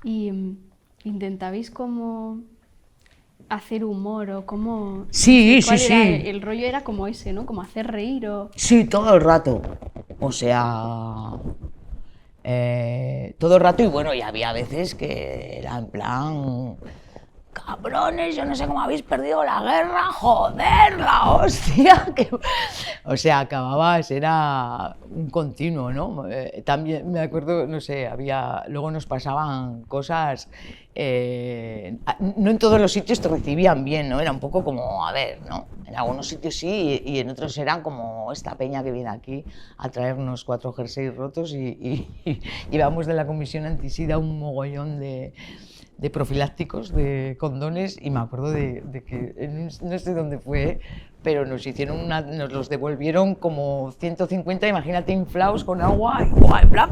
Y intentabais como hacer humor o como... Sí, ¿cuál sí, era? sí. El rollo era como ese, ¿no? Como hacer reír o... Sí, todo el rato. O sea, todo el rato y bueno, y había veces que era en plan... cabrones, yo no sé cómo habéis perdido la guerra, joder, la hostia. O sea, acababas, era un continuo, ¿no? También me acuerdo, no sé, luego nos pasaban cosas, no en todos los sitios te recibían bien, ¿no? Era un poco como, a ver, ¿no? En algunos sitios sí y en otros eran como esta peña que viene aquí a traernos 4 jerseys rotos y llevamos de la comisión antisida un mogollón de profilácticos, de condones, y me acuerdo de que, no sé dónde fue, pero nos los devolvieron como 150, imagínate, inflados con agua, y en plan,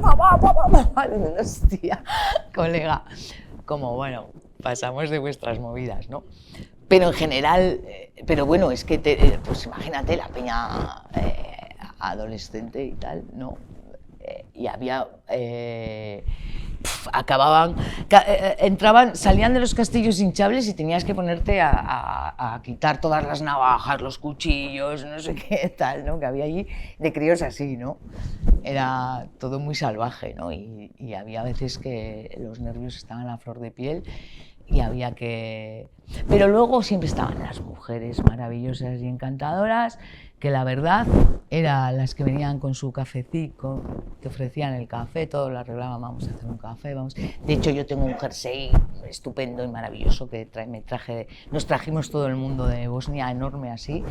hostia, colega, como bueno, pasamos de vuestras movidas, ¿no? Pero en general, pero bueno, es que, pues imagínate la peña adolescente y tal, ¿no? Y había... salían de los castillos hinchables y tenías que ponerte a quitar todas las navajas, los cuchillos, no sé qué tal, ¿no? Que había allí de críos así, ¿no? Era todo muy salvaje, ¿no? Y había veces que los nervios estaban a flor de piel y había que... Pero luego siempre estaban las mujeres maravillosas y encantadoras, que la verdad eran las que venían con su cafecito, te ofrecían el café, todo lo arreglaban, vamos a hacer un café, vamos. De hecho, yo tengo un jersey estupendo y maravilloso que nos trajimos todo el mundo de Bosnia, enorme así.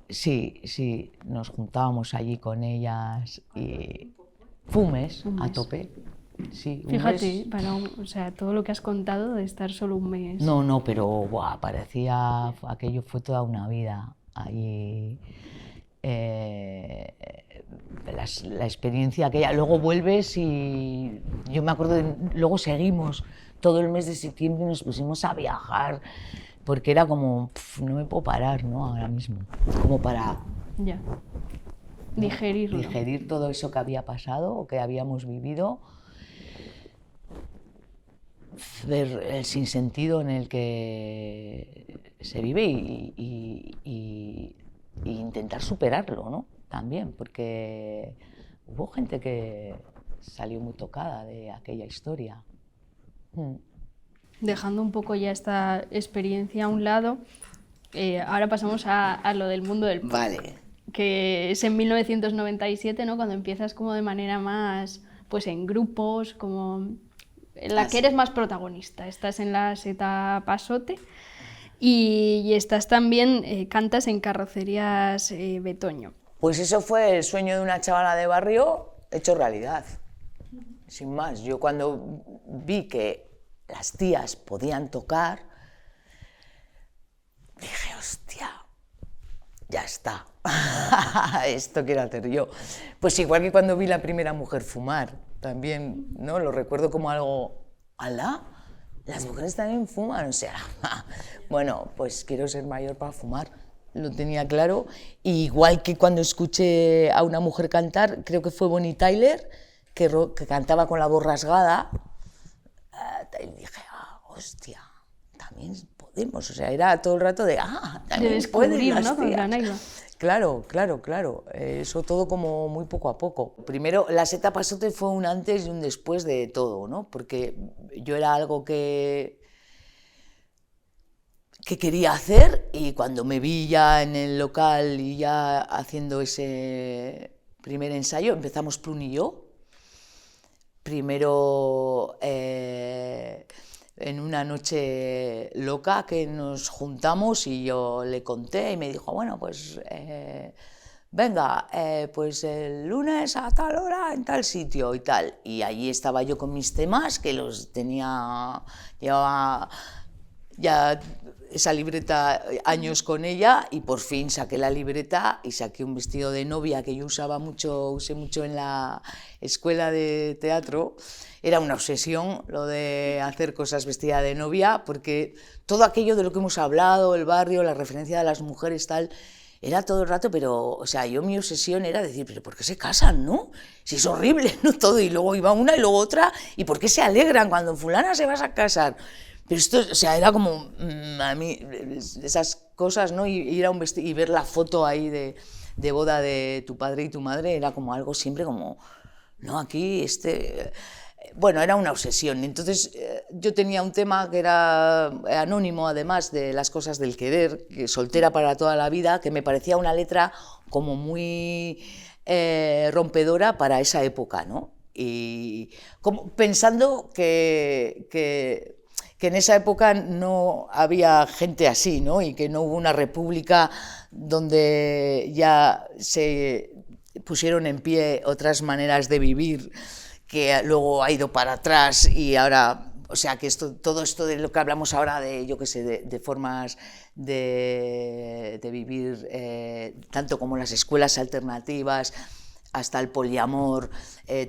Sí, nos juntábamos allí con ellas y fumes a tope. Sí, fíjate, o sea, todo lo que has contado de estar solo un mes. No, pero parecía, aquello fue toda una vida. Ahí la experiencia aquella. Luego vuelves y yo me acuerdo, luego seguimos todo el mes de septiembre y nos pusimos a viajar, porque era como, no me puedo parar, ¿no? Ahora mismo, como para Ya. Digerirlo. digerir todo eso que había pasado o que habíamos vivido, ver el sinsentido en el que se vive y intentar superarlo, ¿no? También, porque hubo gente que salió muy tocada de aquella historia. Dejando un poco ya esta experiencia a un lado, ahora pasamos a lo del mundo del punk. Vale. Que es en 1997, ¿no? Cuando empiezas como de manera más, pues en grupos, como en la que eres más protagonista. Estás en la Seta Pasote y estás también, cantas en Carrocerías Betoño. Pues eso fue el sueño de una chavala de barrio hecho realidad, sin más. Yo cuando vi que las tías podían tocar, dije, hostia, ya está, esto quiero hacer yo. Pues igual que cuando vi la primera mujer fumar, también, ¿no? Lo recuerdo como algo, ¡alá! Las mujeres también fuman, o sea, bueno, pues quiero ser mayor para fumar. Lo tenía claro, y igual que cuando escuché a una mujer cantar, creo que fue Bonnie Tyler, que cantaba con la voz rasgada, y dije, hostia, también podemos, o sea, era todo el rato de, también pueden las tías. Claro, claro, claro, eso todo como muy poco a poco. Primero, la Seta Pasote fue un antes y un después de todo, ¿no? Porque yo era algo que quería hacer, y cuando me vi ya en el local y ya haciendo ese primer ensayo, empezamos Plun y yo. Primero en una noche loca que nos juntamos y yo le conté y me dijo, bueno, pues venga, pues el lunes a tal hora en tal sitio y tal. Y allí estaba yo con mis temas, que los tenía, llevaba ya esa libreta años con ella, y por fin saqué la libreta y saqué un vestido de novia que yo usé mucho en la escuela de teatro. Era una obsesión lo de hacer cosas vestida de novia, porque todo aquello de lo que hemos hablado, el barrio, la referencia de las mujeres, tal, era todo el rato, pero, o sea, mi obsesión era decir, pero ¿por qué se casan, no? Si es horrible, ¿no? Todo, y luego iba una y luego otra, ¿y por qué se alegran cuando fulana se va a casar? Pero esto, o sea, era como, a mí, esas cosas, ¿no? Y ir a un y ver la foto ahí de boda de tu padre y tu madre, era como algo siempre como, no, aquí, bueno, era una obsesión. Entonces, yo tenía un tema que era anónimo, además de Las cosas del querer, que soltera para toda la vida, que me parecía una letra como muy rompedora para esa época, ¿no? Y como pensando que en esa época no había gente así, ¿no? Y que no hubo una república donde ya se pusieron en pie otras maneras de vivir, que luego ha ido para atrás, y ahora, o sea, que todo esto de lo que hablamos ahora de, yo qué sé, de formas de vivir, tanto como las escuelas alternativas, hasta el poliamor,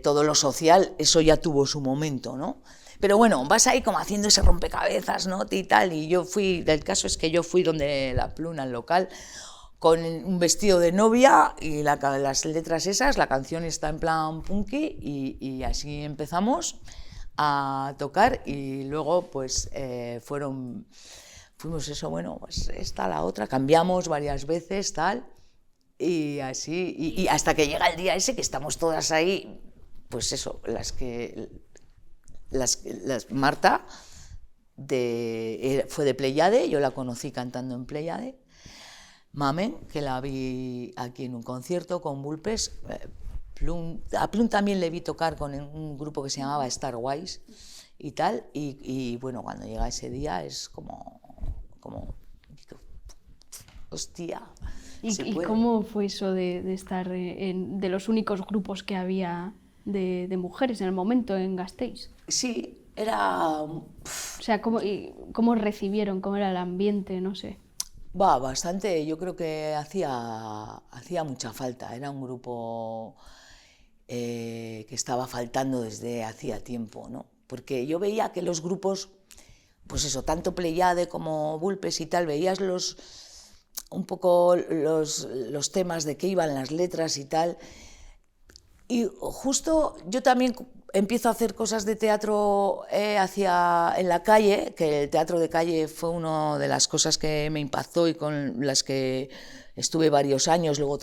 todo lo social, eso ya tuvo su momento, ¿no? Pero bueno, vas ahí como haciendo ese rompecabezas, ¿no? Y tal, y el caso es que yo fui donde la Pluna, al local, con un vestido de novia y las letras esas, la canción está en plan punky, y así empezamos a tocar, y luego pues fuimos eso, bueno, pues esta, la otra, cambiamos varias veces, tal, y así, y hasta que llega el día ese que estamos todas ahí, pues eso, Marta fue de Pleiade, yo la conocí cantando en Pleiade. Mamen, que la vi aquí en un concierto con Bulpes. A Plum también le vi tocar con un grupo que se llamaba Starwise y tal, y bueno, cuando llega ese día es como hostia. ¿Y cómo fue eso de estar de los únicos grupos que había de mujeres en el momento en Gasteiz? Sí, era... O sea, ¿cómo recibieron? ¿Cómo era el ambiente? No sé. Va, bastante, yo creo que hacía mucha falta, era un grupo que estaba faltando desde hacía tiempo, ¿no? Porque yo veía que los grupos, pues eso, tanto Pleiade como Vulpes y tal, veías un poco los temas de qué iban las letras y tal, y justo yo también empiezo a hacer cosas de teatro en la calle, que el teatro de calle fue una de las cosas que me impactó y con las que estuve varios años, luego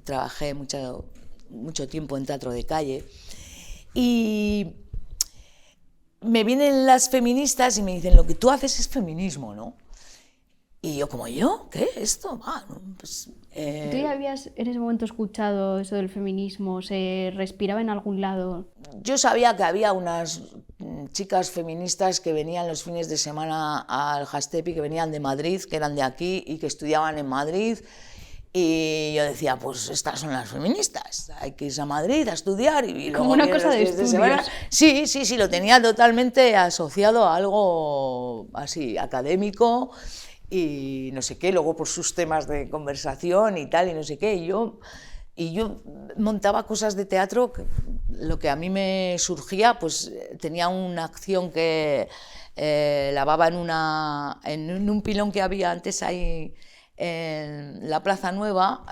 trabajé mucho tiempo en teatro de calle, y me vienen las feministas y me dicen, lo que tú haces es feminismo, ¿no? Y yo, como yo, ¿qué es esto? No, pues, ¿Tú ya habías en ese momento escuchado eso del feminismo? ¿Se respiraba en algún lado? Yo sabía que había unas chicas feministas que venían los fines de semana al Hastepi, que venían de Madrid, que eran de aquí y que estudiaban en Madrid. Y yo decía, pues estas son las feministas, hay que irse a Madrid a estudiar y luego como una cosa de estudios. Sí, lo tenía totalmente asociado a algo así, académico y no sé qué, luego por sus temas de conversación y tal, y no sé qué, y yo montaba cosas de teatro, lo que a mí me surgía, pues tenía una acción que lavaba en un pilón que había antes ahí en la Plaza Nueva,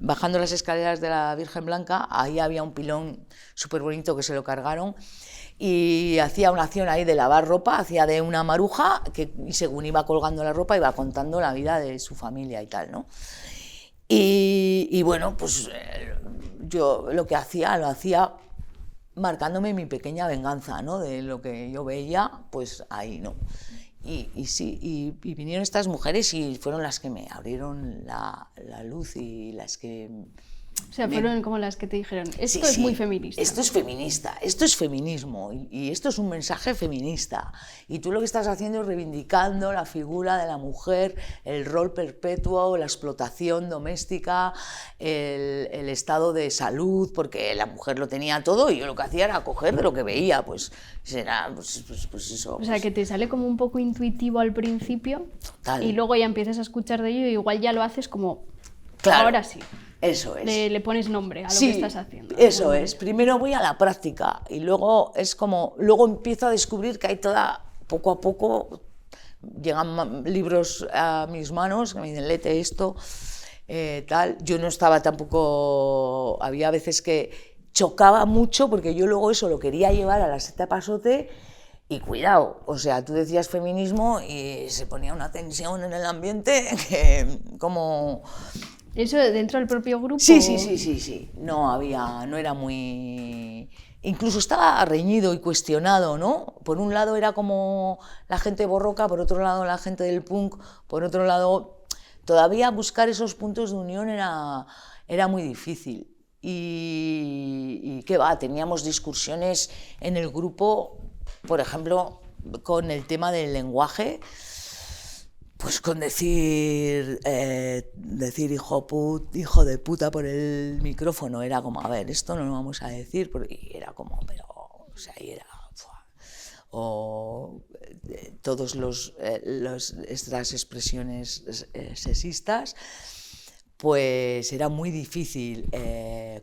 bajando las escaleras de la Virgen Blanca, ahí había un pilón súper bonito que se lo cargaron, y hacía una acción ahí de lavar ropa, hacía de una maruja, y según iba colgando la ropa iba contando la vida de su familia y tal, ¿no? Y bueno, pues yo lo hacía marcándome mi pequeña venganza, ¿no? De lo que yo veía, pues ahí, ¿no? Y vinieron estas mujeres y fueron las que me abrieron la luz y las que... O sea, fueron como las que te dijeron, esto es muy feminista. Esto es feminista, esto es feminismo y esto es un mensaje feminista. Y tú lo que estás haciendo es reivindicando la figura de la mujer, el rol perpetuo, la explotación doméstica, el estado de salud, porque la mujer lo tenía todo y yo lo que hacía era coger de lo que veía, pues eso. O sea, que te sale como un poco intuitivo al principio. Total. Y luego ya empiezas a escuchar de ello y igual ya lo haces como, claro, ahora sí. Eso es. Le pones nombre a lo que estás haciendo. Eso es. Primero voy a la práctica y luego luego empiezo a descubrir que hay poco a poco, llegan libros a mis manos que me dicen, léete esto, tal. Yo no estaba tampoco, había veces que chocaba mucho porque yo luego eso lo quería llevar a la secta Pasote y cuidado, o sea, tú decías feminismo y se ponía una tensión en el ambiente que como... ¿Eso dentro del propio grupo? Sí. No era muy... Incluso estaba reñido y cuestionado, ¿no? Por un lado era como la gente borroca, por otro lado la gente del punk, por otro lado... Todavía buscar esos puntos de unión era muy difícil. Y qué va, teníamos discusiones en el grupo, por ejemplo, con el tema del lenguaje. Pues con decir hijo de puta por el micrófono era como, a ver, esto no lo vamos a decir, y era como, pero, o sea, ahí era, o todos estas expresiones sexistas, pues era muy difícil,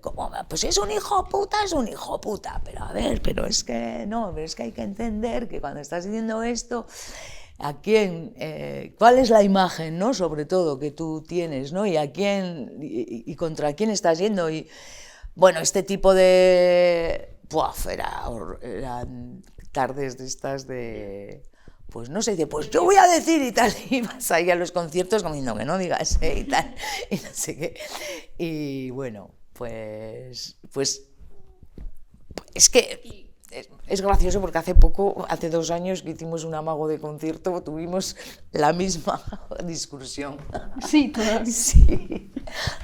como, pues es un hijo puta, pero a ver, pero es que no, pero es que hay que entender que cuando estás diciendo esto, a quién, cuál es la imagen, ¿no? Sobre todo que tú tienes, ¿no? Y a quién y contra quién estás yendo. Y bueno, este tipo de eran tardes de estas de pues no sé, pues yo voy a decir y tal, y vas ahí a los conciertos como diciendo que no digas y tal, y no sé qué. Y bueno, pues es que es gracioso porque hace 2 años que hicimos un amago de concierto, tuvimos la misma discusión. Sí, todavía. Sí.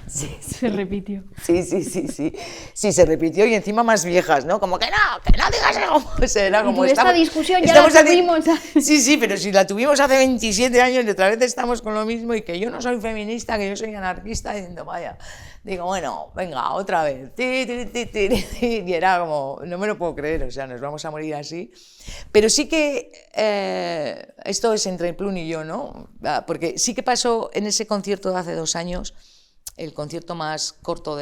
Se repitió. Sí, se repitió y encima más viejas, ¿no? Como que no digas eso. O sea, era como, esta discusión ya la tuvimos. Sí, pero si la tuvimos hace 27 años y otra vez estamos con lo mismo y que yo no soy feminista, que yo soy anarquista, diciendo, vaya, Digo, bueno, venga, otra vez. Y era como, no me lo puedo creer, o sea, nos vamos a morir así. Pero sí que, esto es entre Plum y yo, ¿no? Porque sí que pasó en ese concierto de hace 2 años, el concierto más corto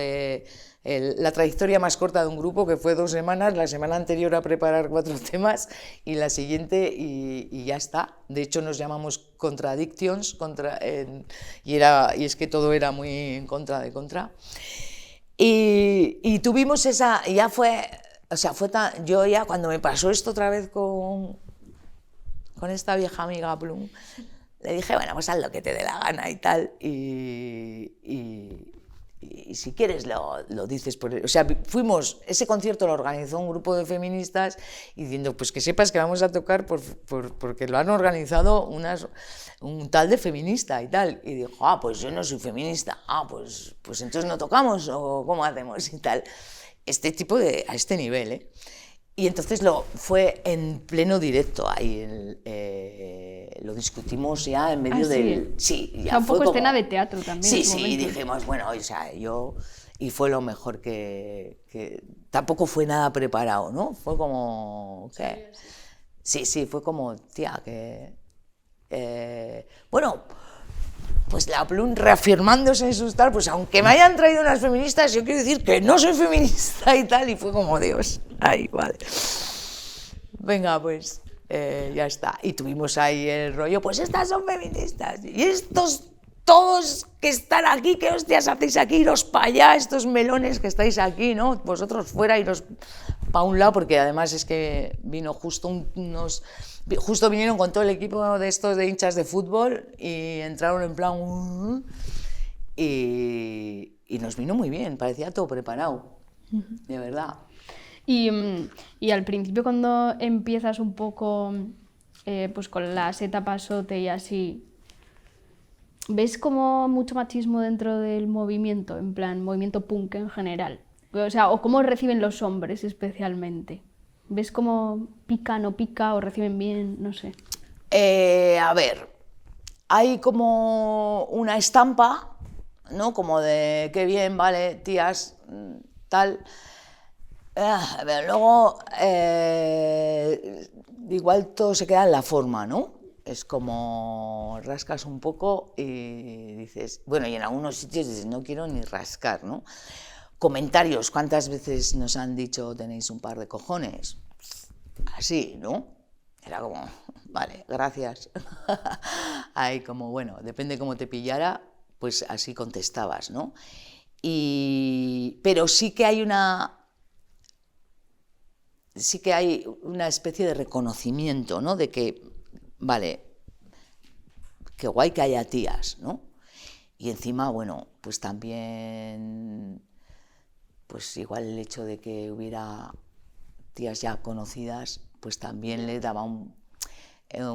la trayectoria más corta de un grupo, que fue 2 semanas, la semana anterior a preparar 4 temas y la siguiente y ya está. De hecho nos llamamos Contradictions, y es que todo era muy en contra de contra. Y tuvimos esa, ya fue, o sea, yo ya cuando me pasó esto otra vez con esta vieja amiga Plum, le dije, bueno, pues haz lo que te dé la gana y tal, y si quieres lo dices. O sea, ese concierto lo organizó un grupo de feministas diciendo, pues que sepas que vamos a tocar porque lo han organizado un tal de feminista y tal. Y dijo, pues yo no soy feminista, pues entonces no tocamos o ¿cómo hacemos? Y tal. Este tipo a este nivel, ¿eh? Y entonces fue en pleno directo, ahí lo discutimos ya en medio del... Sí, ya o sea, un fue poco como... escena de teatro también. Sí, dijimos, bueno, o sea, y fue lo mejor que... Tampoco fue nada preparado, ¿no? Fue como... ¿qué? Sí, fue como, tía, que... bueno... Pues la Plum reafirmándose en sus tal, pues aunque me hayan traído unas feministas, yo quiero decir que no soy feminista y tal, y fue como, Dios, ahí, vale. Venga, pues, ya está. Y tuvimos ahí el rollo, pues estas son feministas, y estos todos que están aquí, ¿qué hostias hacéis aquí? Iros para allá, estos melones que estáis aquí, ¿no? Vosotros fuera, iros para un lado, porque además es que vino justo vinieron con todo el equipo de estos de hinchas de fútbol y entraron en plan... y nos vino muy bien, parecía todo preparado, de verdad. Y al principio cuando empiezas un poco pues con las etapas SOTE y así, ¿ves como mucho machismo dentro del movimiento, en plan movimiento punk en general? O sea, o cómo reciben los hombres especialmente. ¿Ves cómo pica, no pica o reciben bien? No sé. A ver, hay como una estampa, ¿no? Como de qué bien, vale, tías, tal. Pero luego igual todo se queda en la forma, ¿no? Es como rascas un poco y dices, bueno, y en algunos sitios dices, no quiero ni rascar, ¿no? Comentarios, ¿cuántas veces nos han dicho tenéis un par de cojones? Así, ¿no? Era como, vale, gracias. Ahí como, bueno, depende cómo te pillara, pues así contestabas, ¿no? Pero sí que hay una especie de reconocimiento, ¿no? De que, vale, qué guay que haya tías, ¿no? Y encima, bueno, pues también, pues igual el hecho de que hubiera tías ya conocidas, pues también le daba un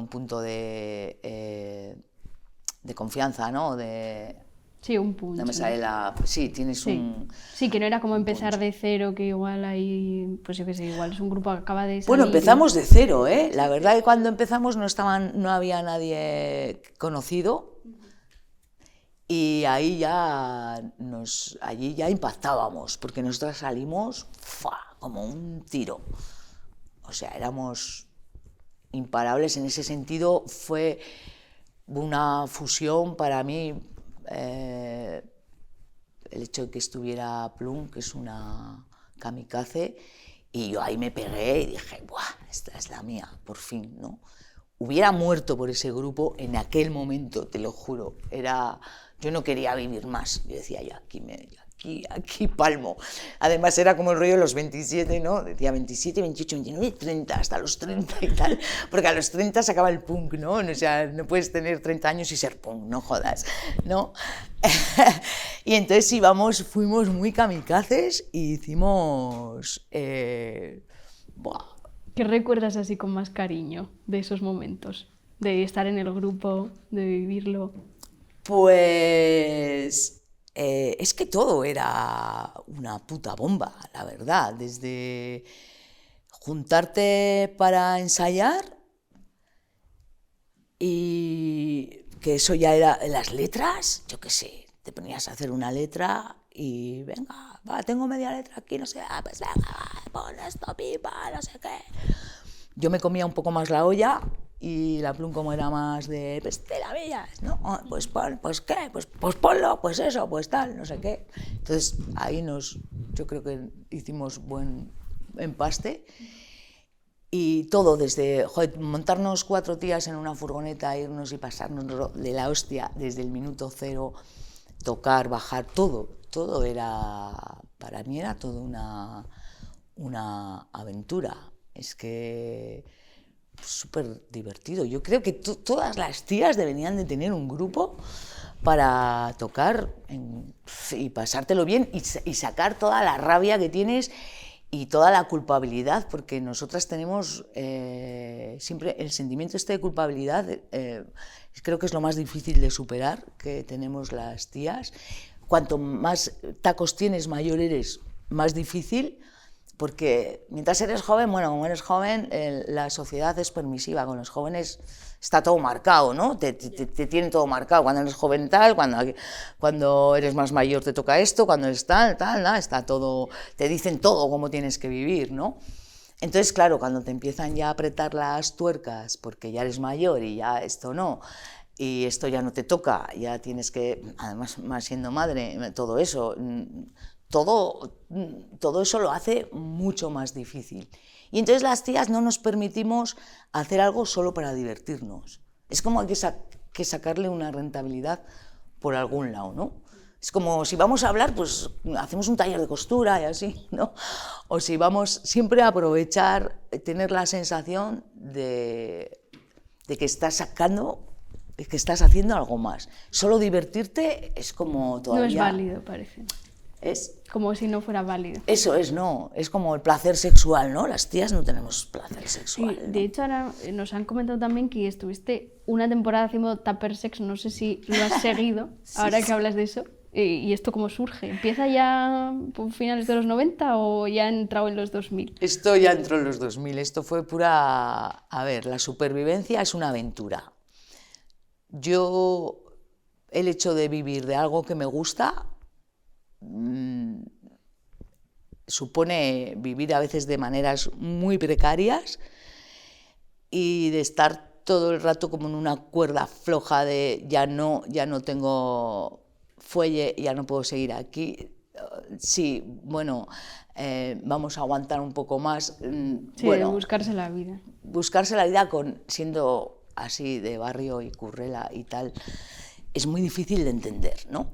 punto de confianza, ¿no? Sí, un punto. No me sale sí, tienes sí. Sí, que no era como empezar punch. de cero, que igual hay, pues yo qué sé, igual es un grupo que acaba de salir. Bueno, empezamos de cero, ¿eh? La verdad es que cuando empezamos no había nadie conocido y ahí allí ya impactábamos, porque nosotras salimos como un tiro. O sea, éramos imparables en ese sentido. Fue una fusión para mí, el hecho de que estuviera Plum, que es una kamikaze, y yo ahí me pegué y dije, ¡buah! Esta es la mía, por fin, ¿no? Hubiera muerto por ese grupo en aquel momento, te lo juro. Yo no quería vivir más. Yo decía, yo aquí palmo. Además era como el rollo de los 27, ¿no? Decía 27, 28, 29, 30, hasta los 30 y tal. Porque a los 30 se acaba el punk, ¿no? O sea, no puedes tener 30 años y ser punk, no jodas, ¿no? Y entonces fuimos muy kamikazes y hicimos... ¡buah! ¿Qué recuerdas así con más cariño de esos momentos? De estar en el grupo, de vivirlo. Pues... es que todo era una puta bomba, la verdad. Desde juntarte para ensayar y que eso ya era las letras, yo qué sé, te ponías a hacer una letra y venga, va, tengo media letra aquí, no sé, pues venga, va, pon esto, pipa, no sé qué. Yo me comía un poco más la olla y la Plum, como era más pues te la veías, ¿no? Pues pon, pues qué, pues ponlo, pues eso, pues tal, no sé qué. Entonces ahí yo creo que hicimos buen empaste. Y todo, desde montarnos 4 tías en una furgoneta, irnos y pasarnos de la hostia desde el minuto cero, tocar, bajar, todo era, para mí era todo una aventura. Es que súper divertido. Yo creo que todas las tías deberían de tener un grupo para tocar y pasártelo bien y sacar toda la rabia que tienes y toda la culpabilidad, porque nosotras tenemos siempre el sentimiento de culpabilidad, creo que es lo más difícil de superar que tenemos las tías. Cuanto más tacos tienes, mayor eres, más difícil, porque mientras eres joven, bueno, como eres joven, la sociedad es permisiva, con los jóvenes está todo marcado, ¿no? Te tienen todo marcado, cuando eres joven tal, cuando eres más mayor te toca esto, cuando eres tal, está todo, te dicen todo cómo tienes que vivir, ¿no? Entonces, claro, cuando te empiezan ya a apretar las tuercas, porque ya eres mayor y ya esto no, y esto ya no te toca, ya tienes que, además, más siendo madre, todo eso, todo eso lo hace mucho más difícil. Y entonces las tías no nos permitimos hacer algo solo para divertirnos. Es como hay que sacarle una rentabilidad por algún lado, ¿no? Es como si vamos a hablar, pues hacemos un taller de costura y así, ¿no? O si vamos siempre a aprovechar, tener la sensación de que estás sacando, de que estás haciendo algo más. Solo divertirte es como todavía... No es válido, parece. Es como si no fuera válido. Eso es, no, es como el placer sexual, ¿no? Las tías no tenemos placer sexual. Sí, ¿no? De hecho, ahora nos han comentado también que estuviste una temporada haciendo tupper sex, no sé si lo has seguido, Sí, ahora sí. que hablas de eso. ¿Y esto cómo surge? ¿Empieza ya por finales de los 90 o ya ha entrado en los 2000? Esto ya entró en los 2000, esto fue pura... A ver, la supervivencia es una aventura. Yo, el hecho de vivir de algo que me gusta, supone vivir a veces de maneras muy precarias y de estar todo el rato como en una cuerda floja de ya no tengo fuelle, ya no puedo seguir aquí. Sí, bueno, vamos a aguantar un poco más. Sí, bueno, de buscarse la vida. Buscarse la vida siendo así de barrio y currela y tal, es muy difícil de entender, ¿no?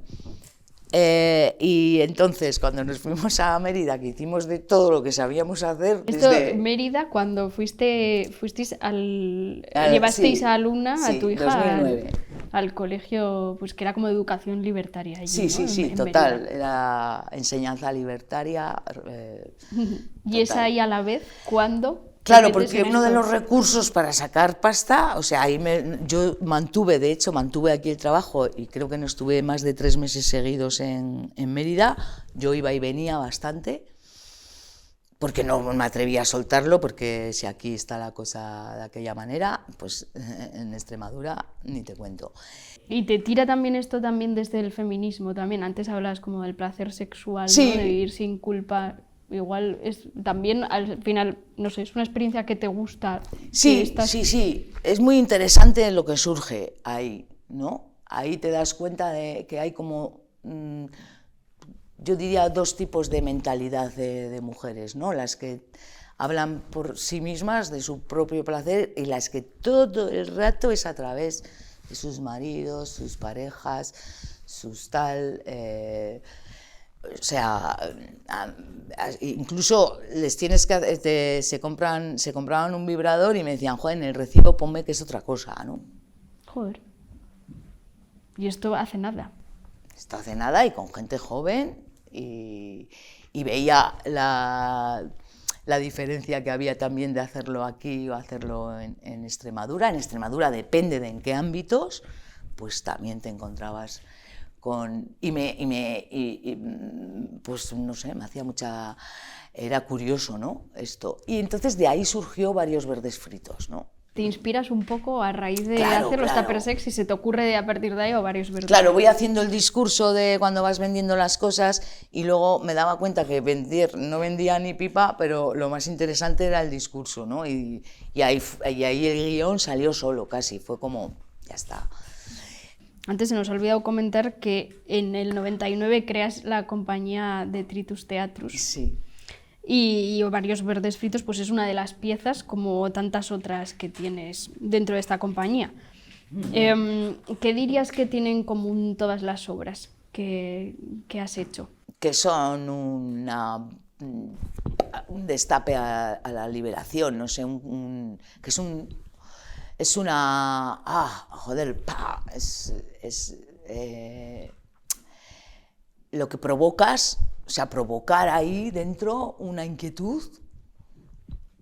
Y entonces, cuando nos fuimos a Mérida, que hicimos de todo lo que sabíamos hacer... Esto, desde... Mérida, cuando fuisteis llevasteis sí, a Luna, sí, a tu hija, 2009. al colegio, pues que era como educación libertaria allí, Sí, ¿no? sí, En total, Mérida. era enseñanza libertaria. Y es ahí a la vez cuando... Claro, te metes porque en uno de esto. los recursos para sacar pasta, o sea, yo mantuve aquí el trabajo y creo que no estuve más de 3 meses seguidos en Mérida. Yo iba y venía bastante, porque no me atrevía a soltarlo, porque si aquí está la cosa de aquella manera, pues en Extremadura ni te cuento. Y te tira también esto también desde el feminismo también. Antes hablabas como del placer sexual, Sí. ¿no? De vivir sin culpa. Igual es también al final, no sé, es una experiencia que te gusta. Sí, sí, es muy interesante lo que surge ahí, ¿no? Ahí te das cuenta de que hay como, yo diría, 2 tipos de mentalidad de mujeres, ¿no? Las que hablan por sí mismas de su propio placer y las que todo el rato es a través de sus maridos, sus parejas, sus tal... o sea, incluso les tienes que se compraban un vibrador y me decían, joder, en el recibo ponme que es otra cosa, ¿no? Joder. Y esto hace nada. Esto hace nada y con gente joven y veía la diferencia que había también de hacerlo aquí o hacerlo en Extremadura. En Extremadura depende de en qué ámbitos, pues también te encontrabas con... pues no sé, me hacía era curioso, ¿no? Esto. Y entonces de ahí surgió Varios Verdes Fritos, ¿no? te inspiras un poco a raíz de Claro, hacer los claro. tupper sex y se te ocurre a partir de ahí o varios verdes. Claro, voy haciendo el discurso de cuando vas vendiendo las cosas y luego me daba cuenta que vender no vendía ni pipa, pero lo más interesante era el discurso, ¿no? Y ahí el guión salió solo casi, fue como, ya está. Antes se nos ha olvidado comentar que en el 99 creas la compañía Detritus Theatrus. Sí. Y varios verdes fritos pues es una de las piezas como tantas otras que tienes dentro de esta compañía. ¿Qué dirías que tienen en común todas las obras que has hecho? Que son un destape a la liberación, no sé, que es una... joder, lo que provocas, o sea, provocar ahí dentro una inquietud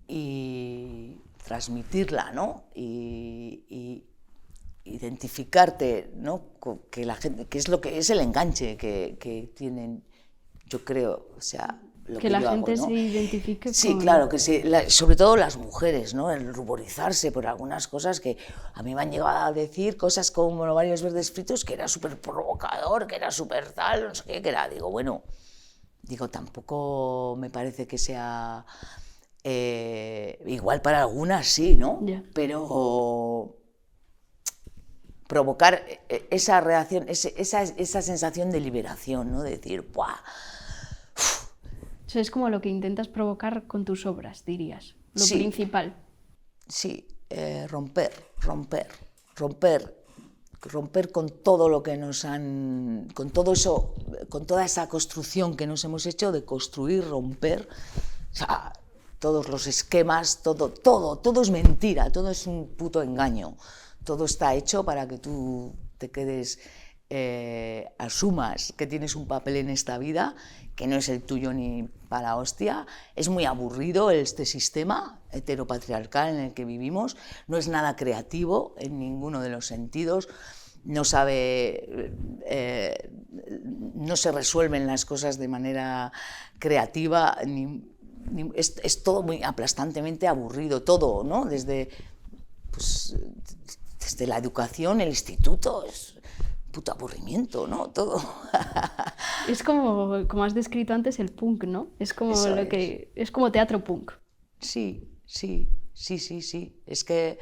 y transmitirla, ¿no? Y identificarte, ¿no? Que la gente, que es lo que es el enganche que tienen, yo creo, o sea, lo que la yo gente hago, ¿no? se identifique Sí, con... claro, que sí, sobre todo las mujeres, ¿no? El ruborizarse por algunas cosas que a mí me han llegado a decir, cosas como varios verdes fritos, que era súper provocador, que era súper tal, no sé qué, que era, digo, tampoco me parece que sea igual para algunas, sí, ¿no? Yeah. Pero provocar esa reacción, esa sensación de liberación, ¿no? De decir, ¡buah! Eso es como lo que intentas provocar con tus obras, dirías, lo Sí. principal. Sí, romper con todo lo que nos han, con todo eso, con toda esa construcción que nos hemos hecho de construir, romper, o sea, todos los esquemas, todo es mentira, todo es un puto engaño, todo está hecho para que tú te quedes, asumas que tienes un papel en esta vida que no es el tuyo ni para hostia, es muy aburrido este sistema heteropatriarcal en el que vivimos, no es nada creativo en ninguno de los sentidos, no sabe, no se resuelven las cosas de manera creativa, es todo muy aplastantemente aburrido, todo, ¿no? Desde la educación, el instituto, es puto aburrimiento, ¿no? Todo. Es como has descrito antes el punk, ¿no? Es como Eso lo que es como teatro punk. Sí. Es que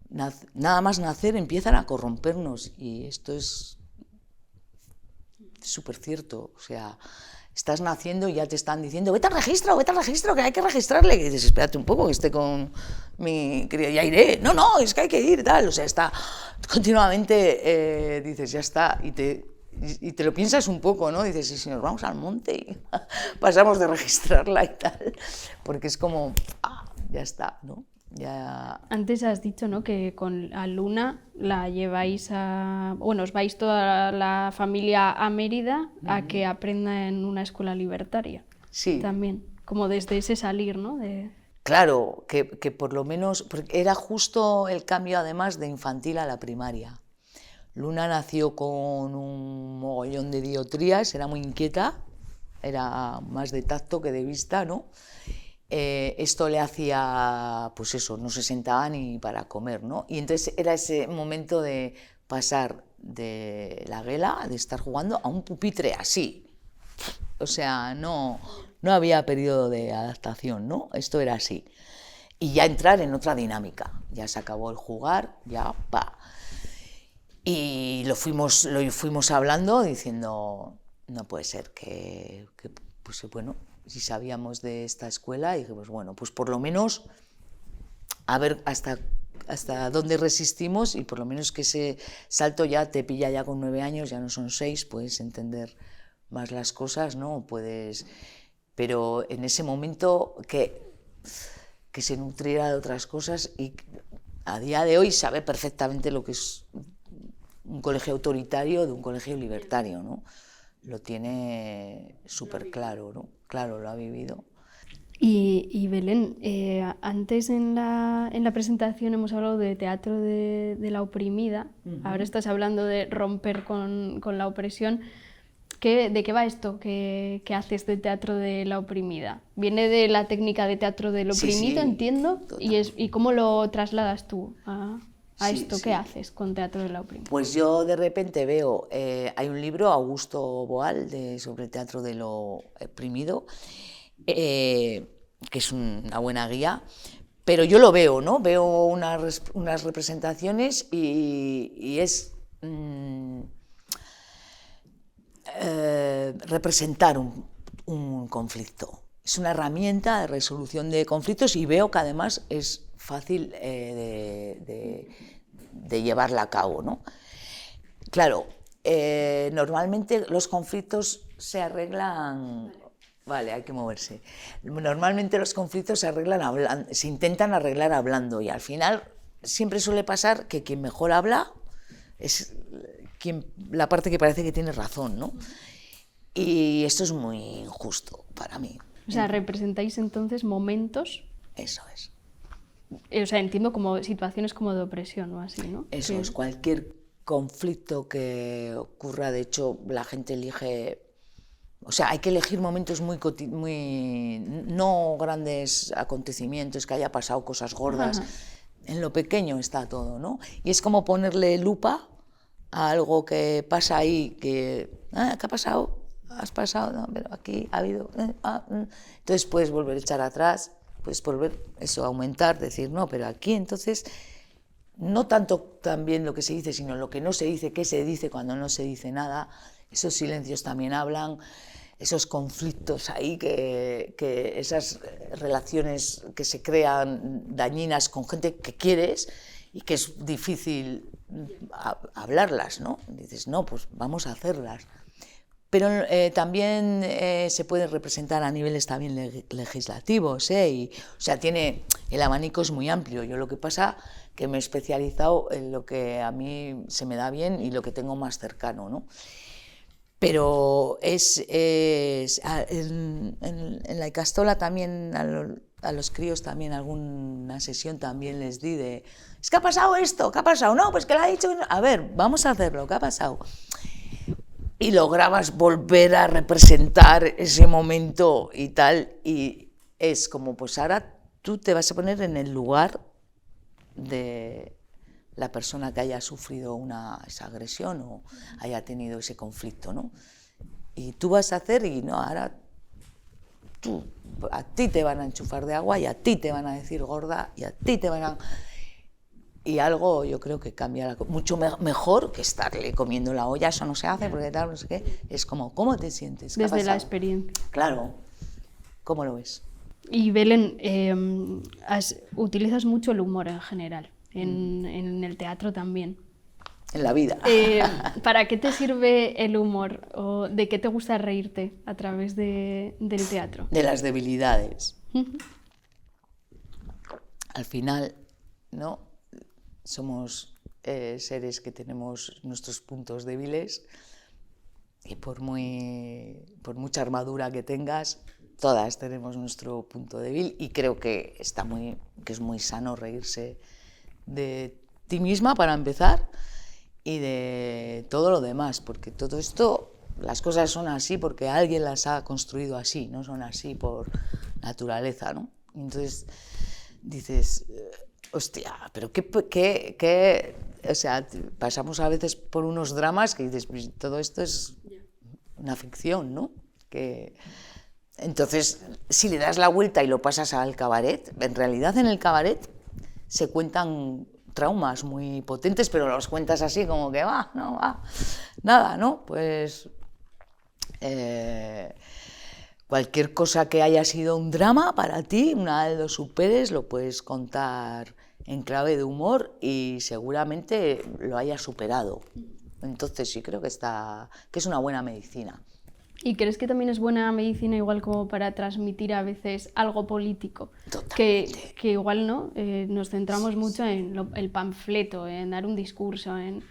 nada más nacer empiezan a corrompernos y esto es súper cierto. O sea, estás naciendo y ya te están diciendo vete al registro, que hay que registrarle. Y dices, espérate un poco, que esté con mi cría, ya iré. No, es que hay que ir, tal. O sea, está continuamente, dices, ya está, y te lo piensas un poco, ¿no? Dices, ¿y si nos vamos al monte y pasamos de registrarla y tal? Porque es como, ya está, ¿no? Ya... Antes has dicho, ¿no?, que con a Luna la lleváis os vais toda la familia a Mérida a que aprenda en una escuela libertaria. Sí. También, como desde ese salir, ¿no? Claro, que por lo menos, porque era justo el cambio además de infantil a la primaria. Luna nació con un mogollón de diotrías, era muy inquieta, era más de tacto que de vista, ¿no? Esto le hacía, pues eso, no se sentaba ni para comer, ¿no? Y entonces era ese momento de pasar de la guela, de estar jugando, a un pupitre así. O sea, no había periodo de adaptación, ¿no? Esto era así. Y ya entrar en otra dinámica. Ya se acabó el jugar, ya pa. Y lo fuimos hablando, diciendo, no puede ser que pues bueno, si sabíamos de esta escuela, y dije, pues bueno, pues por lo menos a ver hasta dónde resistimos, y por lo menos que ese salto ya te pilla ya con 9 años, ya no son 6, puedes entender más las cosas, ¿no? Pero en ese momento que se nutriera de otras cosas, y a día de hoy sabe perfectamente lo que es un colegio autoritario de un colegio libertario, ¿no? Lo tiene súper claro, ¿no? Claro, lo ha vivido. Y Belén, antes en la presentación hemos hablado de teatro de la oprimida, ahora estás hablando de romper con la opresión. ¿De qué va esto que haces de teatro de la oprimida? Viene de la técnica de teatro del oprimido, sí, entiendo, y ¿cómo lo trasladas tú a Sí, esto? sí. ¿Qué haces con teatro de la oprimida? Pues yo de repente veo, hay un libro, Augusto Boal, sobre el teatro de lo oprimido, que es una buena guía, pero yo lo veo, ¿no? Veo unas representaciones y es representar un conflicto. Es una herramienta de resolución de conflictos y veo que además es fácil de llevarla a cabo, ¿no? Claro, normalmente los conflictos se arreglan... Vale, hay que moverse. Normalmente los conflictos se arreglan hablando, se intentan arreglar hablando y al final siempre suele pasar que quien mejor habla es la parte que parece que tiene razón, ¿no? Y esto es muy injusto para mí. O sea, representáis entonces momentos. Eso es. O sea, entiendo como situaciones como de opresión o así, ¿no? Eso es, cualquier conflicto que ocurra, de hecho, la gente elige... O sea, hay que elegir momentos muy no grandes acontecimientos, que haya pasado cosas gordas. Ajá. En lo pequeño está todo, ¿no? Y es como ponerle lupa a algo que pasa ahí, ¿qué ha pasado? ¿Has pasado? No, pero aquí ha habido... Entonces puedes volver a echar atrás, puedes volver a aumentar, decir, no, pero aquí entonces... No tanto también lo que se dice, sino lo que no se dice, qué se dice cuando no se dice nada. Esos silencios también hablan, esos conflictos ahí, que esas relaciones que se crean dañinas con gente que quieres y que es difícil hablarlas, ¿no? Dices, no, pues vamos a hacerlas. Pero también se pueden representar a niveles también legislativos, y, o sea, el abanico es muy amplio. Yo lo que pasa que me he especializado en lo que a mí se me da bien y lo que tengo más cercano, ¿no? Pero en la Icastola también, a los críos también, alguna sesión también les di de, es que ha pasado esto, ¿qué ha pasado? No, pues que le ha dicho, a ver, vamos a hacerlo, ¿qué ha pasado? Y lograbas volver a representar ese momento y tal, y es como, pues ahora tú te vas a poner en el lugar de la persona que haya sufrido esa agresión o haya tenido ese conflicto, ¿no? Y tú vas a hacer, y no, ahora a ti te van a enchufar de agua y a ti te van a decir gorda y a ti te van a... Y algo yo creo que cambia mucho mejor que estarle comiendo la olla, eso no se hace porque tal, no sé qué. Es como, ¿cómo te sientes? Desde la experiencia. Claro, ¿cómo lo ves? Y Belén, utilizas mucho el humor en general, en el teatro también. En la vida. ¿Para qué te sirve el humor? ¿O de qué te gusta reírte a través del teatro? De las debilidades. Al final, ¿no? Somos seres que tenemos nuestros puntos débiles y por mucha armadura que tengas, todas tenemos nuestro punto débil, y creo que es muy sano reírse de ti misma para empezar y de todo lo demás, porque todo esto, las cosas son así porque alguien las ha construido así, no son así por naturaleza, ¿no? Entonces dices... Hostia, pero qué, o sea, pasamos a veces por unos dramas que dices, pues, todo esto es una ficción, ¿no? Entonces, si le das la vuelta y lo pasas al cabaret, en realidad en el cabaret se cuentan traumas muy potentes, pero los cuentas así como que no va, nada, ¿no? Pues... cualquier cosa que haya sido un drama para ti, una vez lo superes, lo puedes contar en clave de humor y seguramente lo hayas superado. Entonces sí creo que es una buena medicina. ¿Y crees que también es buena medicina igual como para transmitir a veces algo político? Totalmente. Que igual no, nos centramos mucho en el panfleto, en dar un discurso, en...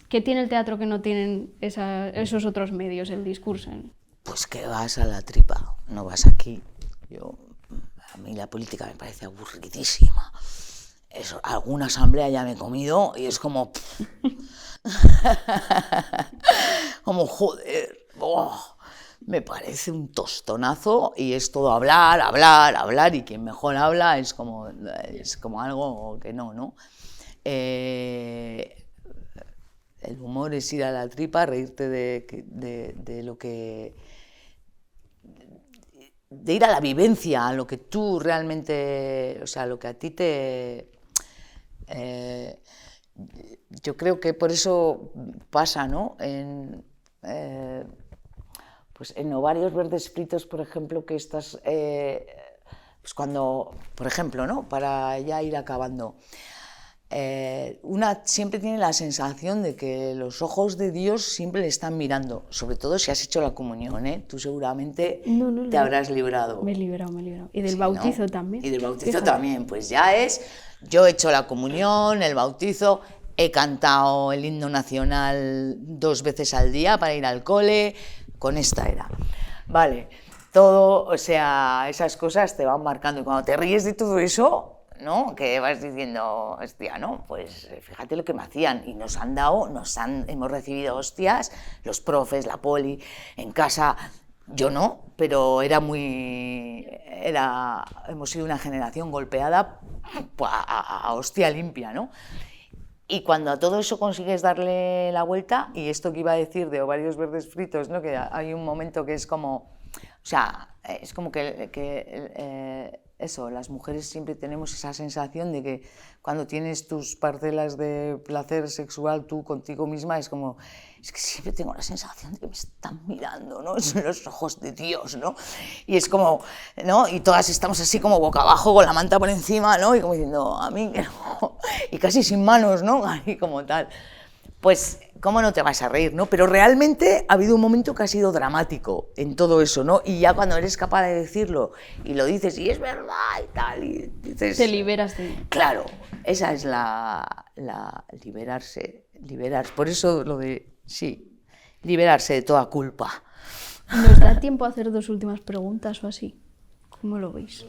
¿Qué tiene el teatro que no tienen esos otros medios, el discurso? Pues que vas a la tripa, no vas aquí. A mí la política me parece aburridísima. Alguna asamblea ya me he comido y es como... como joder, me parece un tostonazo y es todo hablar, hablar, hablar, y quien mejor habla es como algo que no. El humor es ir a la tripa, reírte de lo que... de ir a la vivencia, a lo que tú realmente, o sea, lo que a ti te... yo creo que por eso pasa, ¿no? Pues en Ovarios Verdes Fritos, por ejemplo, que estás... pues cuando, por ejemplo, ¿no? Para ya ir acabando, una siempre tiene la sensación de que los ojos de Dios siempre le están mirando, sobre todo si has hecho la comunión, ¿eh? Tú seguramente te habrás librado. Me he librado. Y del bautizo, ¿no? También. Y del bautizo también, pues ya es, yo he hecho la comunión, el bautizo, he cantado el himno nacional 2 veces al día para ir al cole, con esta era. Vale, todo, o sea, esas cosas te van marcando, y cuando te ríes de todo eso, ¿no? Que vas diciendo, hostia, ¿no? Pues fíjate lo que me hacían, y hemos recibido hostias, los profes, la poli, en casa, yo no, pero hemos sido una generación golpeada a hostia limpia, ¿no? Y cuando a todo eso consigues darle la vuelta, y esto que iba a decir de Ovarios Verdes Fritos, ¿no? Que hay un momento que es como, o sea, es como eso, las mujeres siempre tenemos esa sensación de que cuando tienes tus parcelas de placer sexual tú contigo misma, es que siempre tengo la sensación de que me están mirando, ¿no? Son los ojos de Dios, ¿no? Y es como, ¿no? Y todas estamos así como boca abajo con la manta por encima, ¿no? Y como diciendo, a mí que no, y casi sin manos, ¿no? Ahí como tal. Pues, ¿cómo no te vas a reír, no? Pero realmente ha habido un momento que ha sido dramático en todo eso, ¿no? Y ya cuando eres capaz de decirlo y lo dices, y es verdad y tal, y dices... Te liberas de... Claro, esa es la liberarse. Por eso lo de, sí, liberarse de toda culpa. ¿Nos da tiempo a hacer 2 últimas preguntas o así? ¿Cómo lo veis?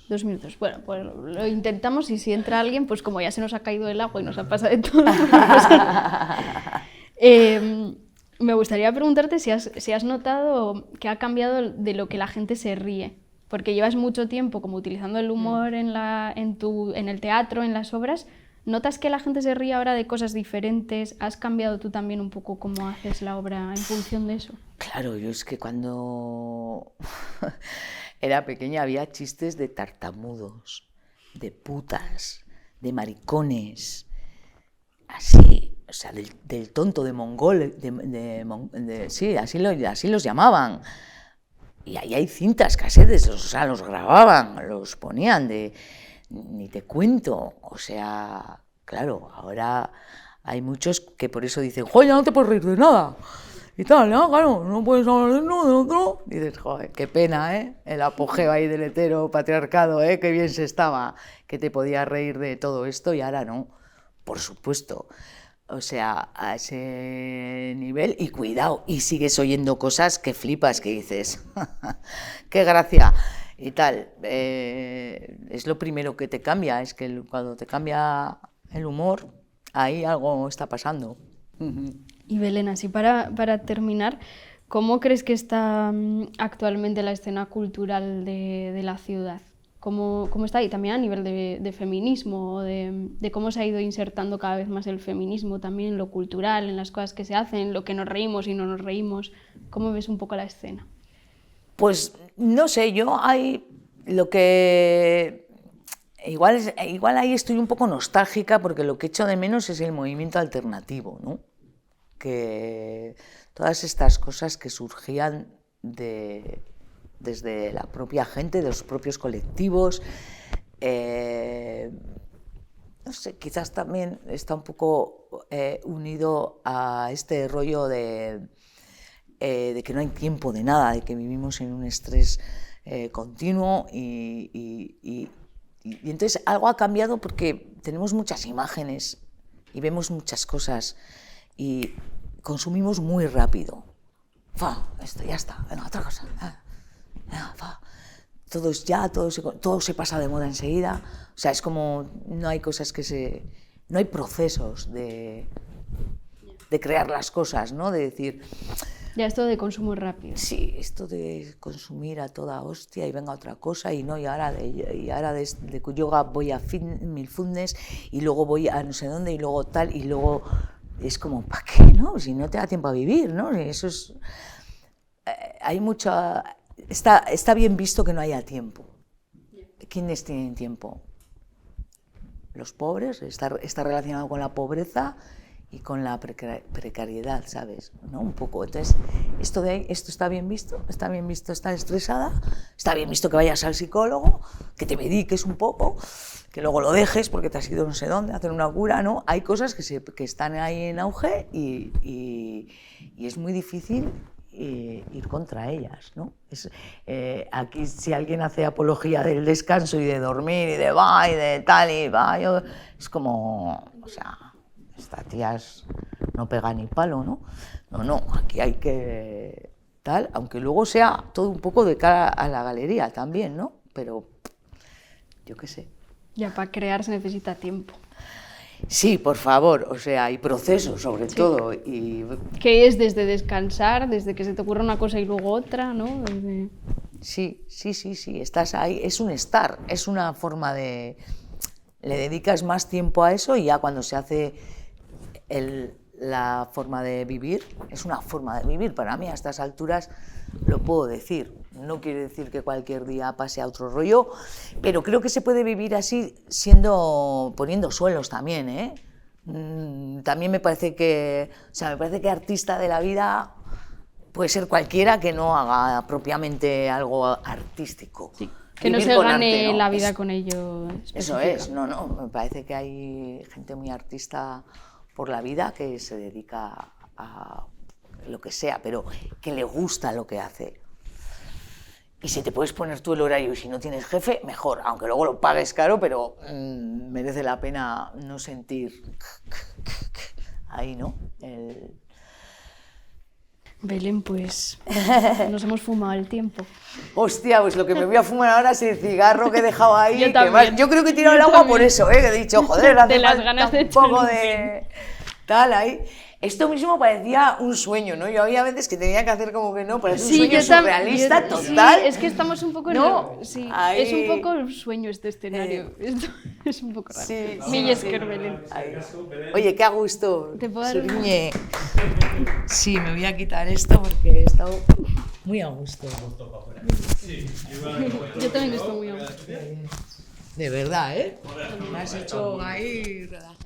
2 minutos. Bueno, pues lo intentamos, y si entra alguien, pues como ya se nos ha caído el agua y nos ha pasado de todo. Me gustaría preguntarte si has notado que ha cambiado de lo que la gente se ríe, porque llevas mucho tiempo como utilizando el humor en el teatro, en las obras. ¿Notas que la gente se ríe ahora de cosas diferentes? ¿Has cambiado tú también un poco cómo haces la obra en función de eso? Claro, yo es que cuando era pequeña había chistes de tartamudos, de putas, de maricones, así, o sea, del tonto, de mongol, sí, así los llamaban. Y ahí hay cintas, casetes, o sea, los grababan, los ponían ni te cuento, o sea, claro, ahora hay muchos que por eso dicen, joder, ya no te puedes reír de nada, y tal, ¿no? Claro, no puedes hablar de uno, de otro, y dices, joder, qué pena, ¿eh? El apogeo ahí del heteropatriarcado, ¿eh? Qué bien se estaba, que te podías reír de todo esto, y ahora no, por supuesto. O sea, a ese nivel, y cuidado, y sigues oyendo cosas que flipas, que dices, qué gracia, y tal. Es lo primero que te cambia, es que cuando te cambia el humor, ahí algo está pasando. Y Belén, así para terminar, ¿cómo crees que está actualmente la escena cultural de la ciudad? ¿Cómo está ahí? También a nivel de feminismo, de cómo se ha ido insertando cada vez más el feminismo también en lo cultural, en las cosas que se hacen, en lo que nos reímos y no nos reímos. ¿Cómo ves un poco la escena? Pues no sé, yo hay lo que... Igual ahí estoy un poco nostálgica, porque lo que echo de menos es el movimiento alternativo, ¿no? Que todas estas cosas que surgían desde la propia gente, de los propios colectivos, no sé, quizás también está un poco unido a este rollo de que no hay tiempo de nada, de que vivimos en un estrés continuo, y entonces algo ha cambiado porque tenemos muchas imágenes y vemos muchas cosas y consumimos muy rápido. Esto ya está, venga, otra cosa. Todo se pasa de moda enseguida. O sea, es como no hay cosas no hay procesos de crear las cosas, ¿no? De decir, Ya esto de consumo rápido. Sí, esto de consumir a toda hostia y venga otra cosa y no, y ahora de yoga voy a Mindfulness y luego voy a no sé dónde y luego tal y luego es como, ¿para qué, no? Si no te da tiempo a vivir, ¿no? Eso es... hay mucha... Está bien visto que no haya tiempo. ¿Quiénes tienen tiempo? Los pobres, está relacionado con la pobreza y con la precariedad, ¿sabes? ¿No? Un poco. Entonces, esto está bien visto estar estresada, está bien visto que vayas al psicólogo, que te mediques un poco, que luego lo dejes porque te has ido no sé dónde a hacer una cura, ¿no? Hay cosas que están ahí en auge y es muy difícil ir contra ellas, ¿no? Aquí si alguien hace apología del descanso y de dormir y de va y de tal y va, es como, o sea, esta tía no pega ni palo, ¿no? No, aquí hay que tal, aunque luego sea todo un poco de cara a la galería también, ¿no? Pero yo qué sé. Ya para crear se necesita tiempo. Sí, por favor, o sea, y procesos sobre todo. Y... ¿Qué es desde descansar, desde que se te ocurra una cosa y luego otra, ¿no? Desde... Sí, estás ahí, es un estar, es una forma de... Le dedicas más tiempo a eso y ya cuando se hace la forma de vivir, es una forma de vivir, para mí a estas alturas lo puedo decir. No quiere decir que cualquier día pase a otro rollo, pero creo que se puede vivir así poniendo suelos también, ¿eh? También me parece que artista de la vida puede ser cualquiera que no haga propiamente algo artístico. Sí, que no se gane la vida con ello. Eso es, no, me parece que hay gente muy artista por la vida que se dedica a lo que sea, pero que le gusta lo que hace. Y si te puedes poner tú el horario y si no tienes jefe, mejor, aunque luego lo pagues caro, pero merece la pena no sentir ahí, ¿no? Belén, pues nos hemos fumado el tiempo. Hostia, pues lo que me voy a fumar ahora es el cigarro que he dejado ahí. Yo también. Yo creo que he tirado el agua por eso, que he dicho, joder, hace de las ganas de un poco de tal ahí. Esto mismo parecía un sueño, ¿no? Yo había veces que tenía que hacer como que no, parece un sueño surrealista total. Sí, es que estamos un poco... No, sí, ahí... es un poco un sueño este escenario. Esto es un poco raro. Sí, Belén. Oye, qué a gusto. ¿Te puedo dar Suriñe. Sí, me voy a quitar esto porque he estado muy a gusto. Yo también estoy muy a gusto. De verdad, ¿eh? Me has hecho ahí relajar.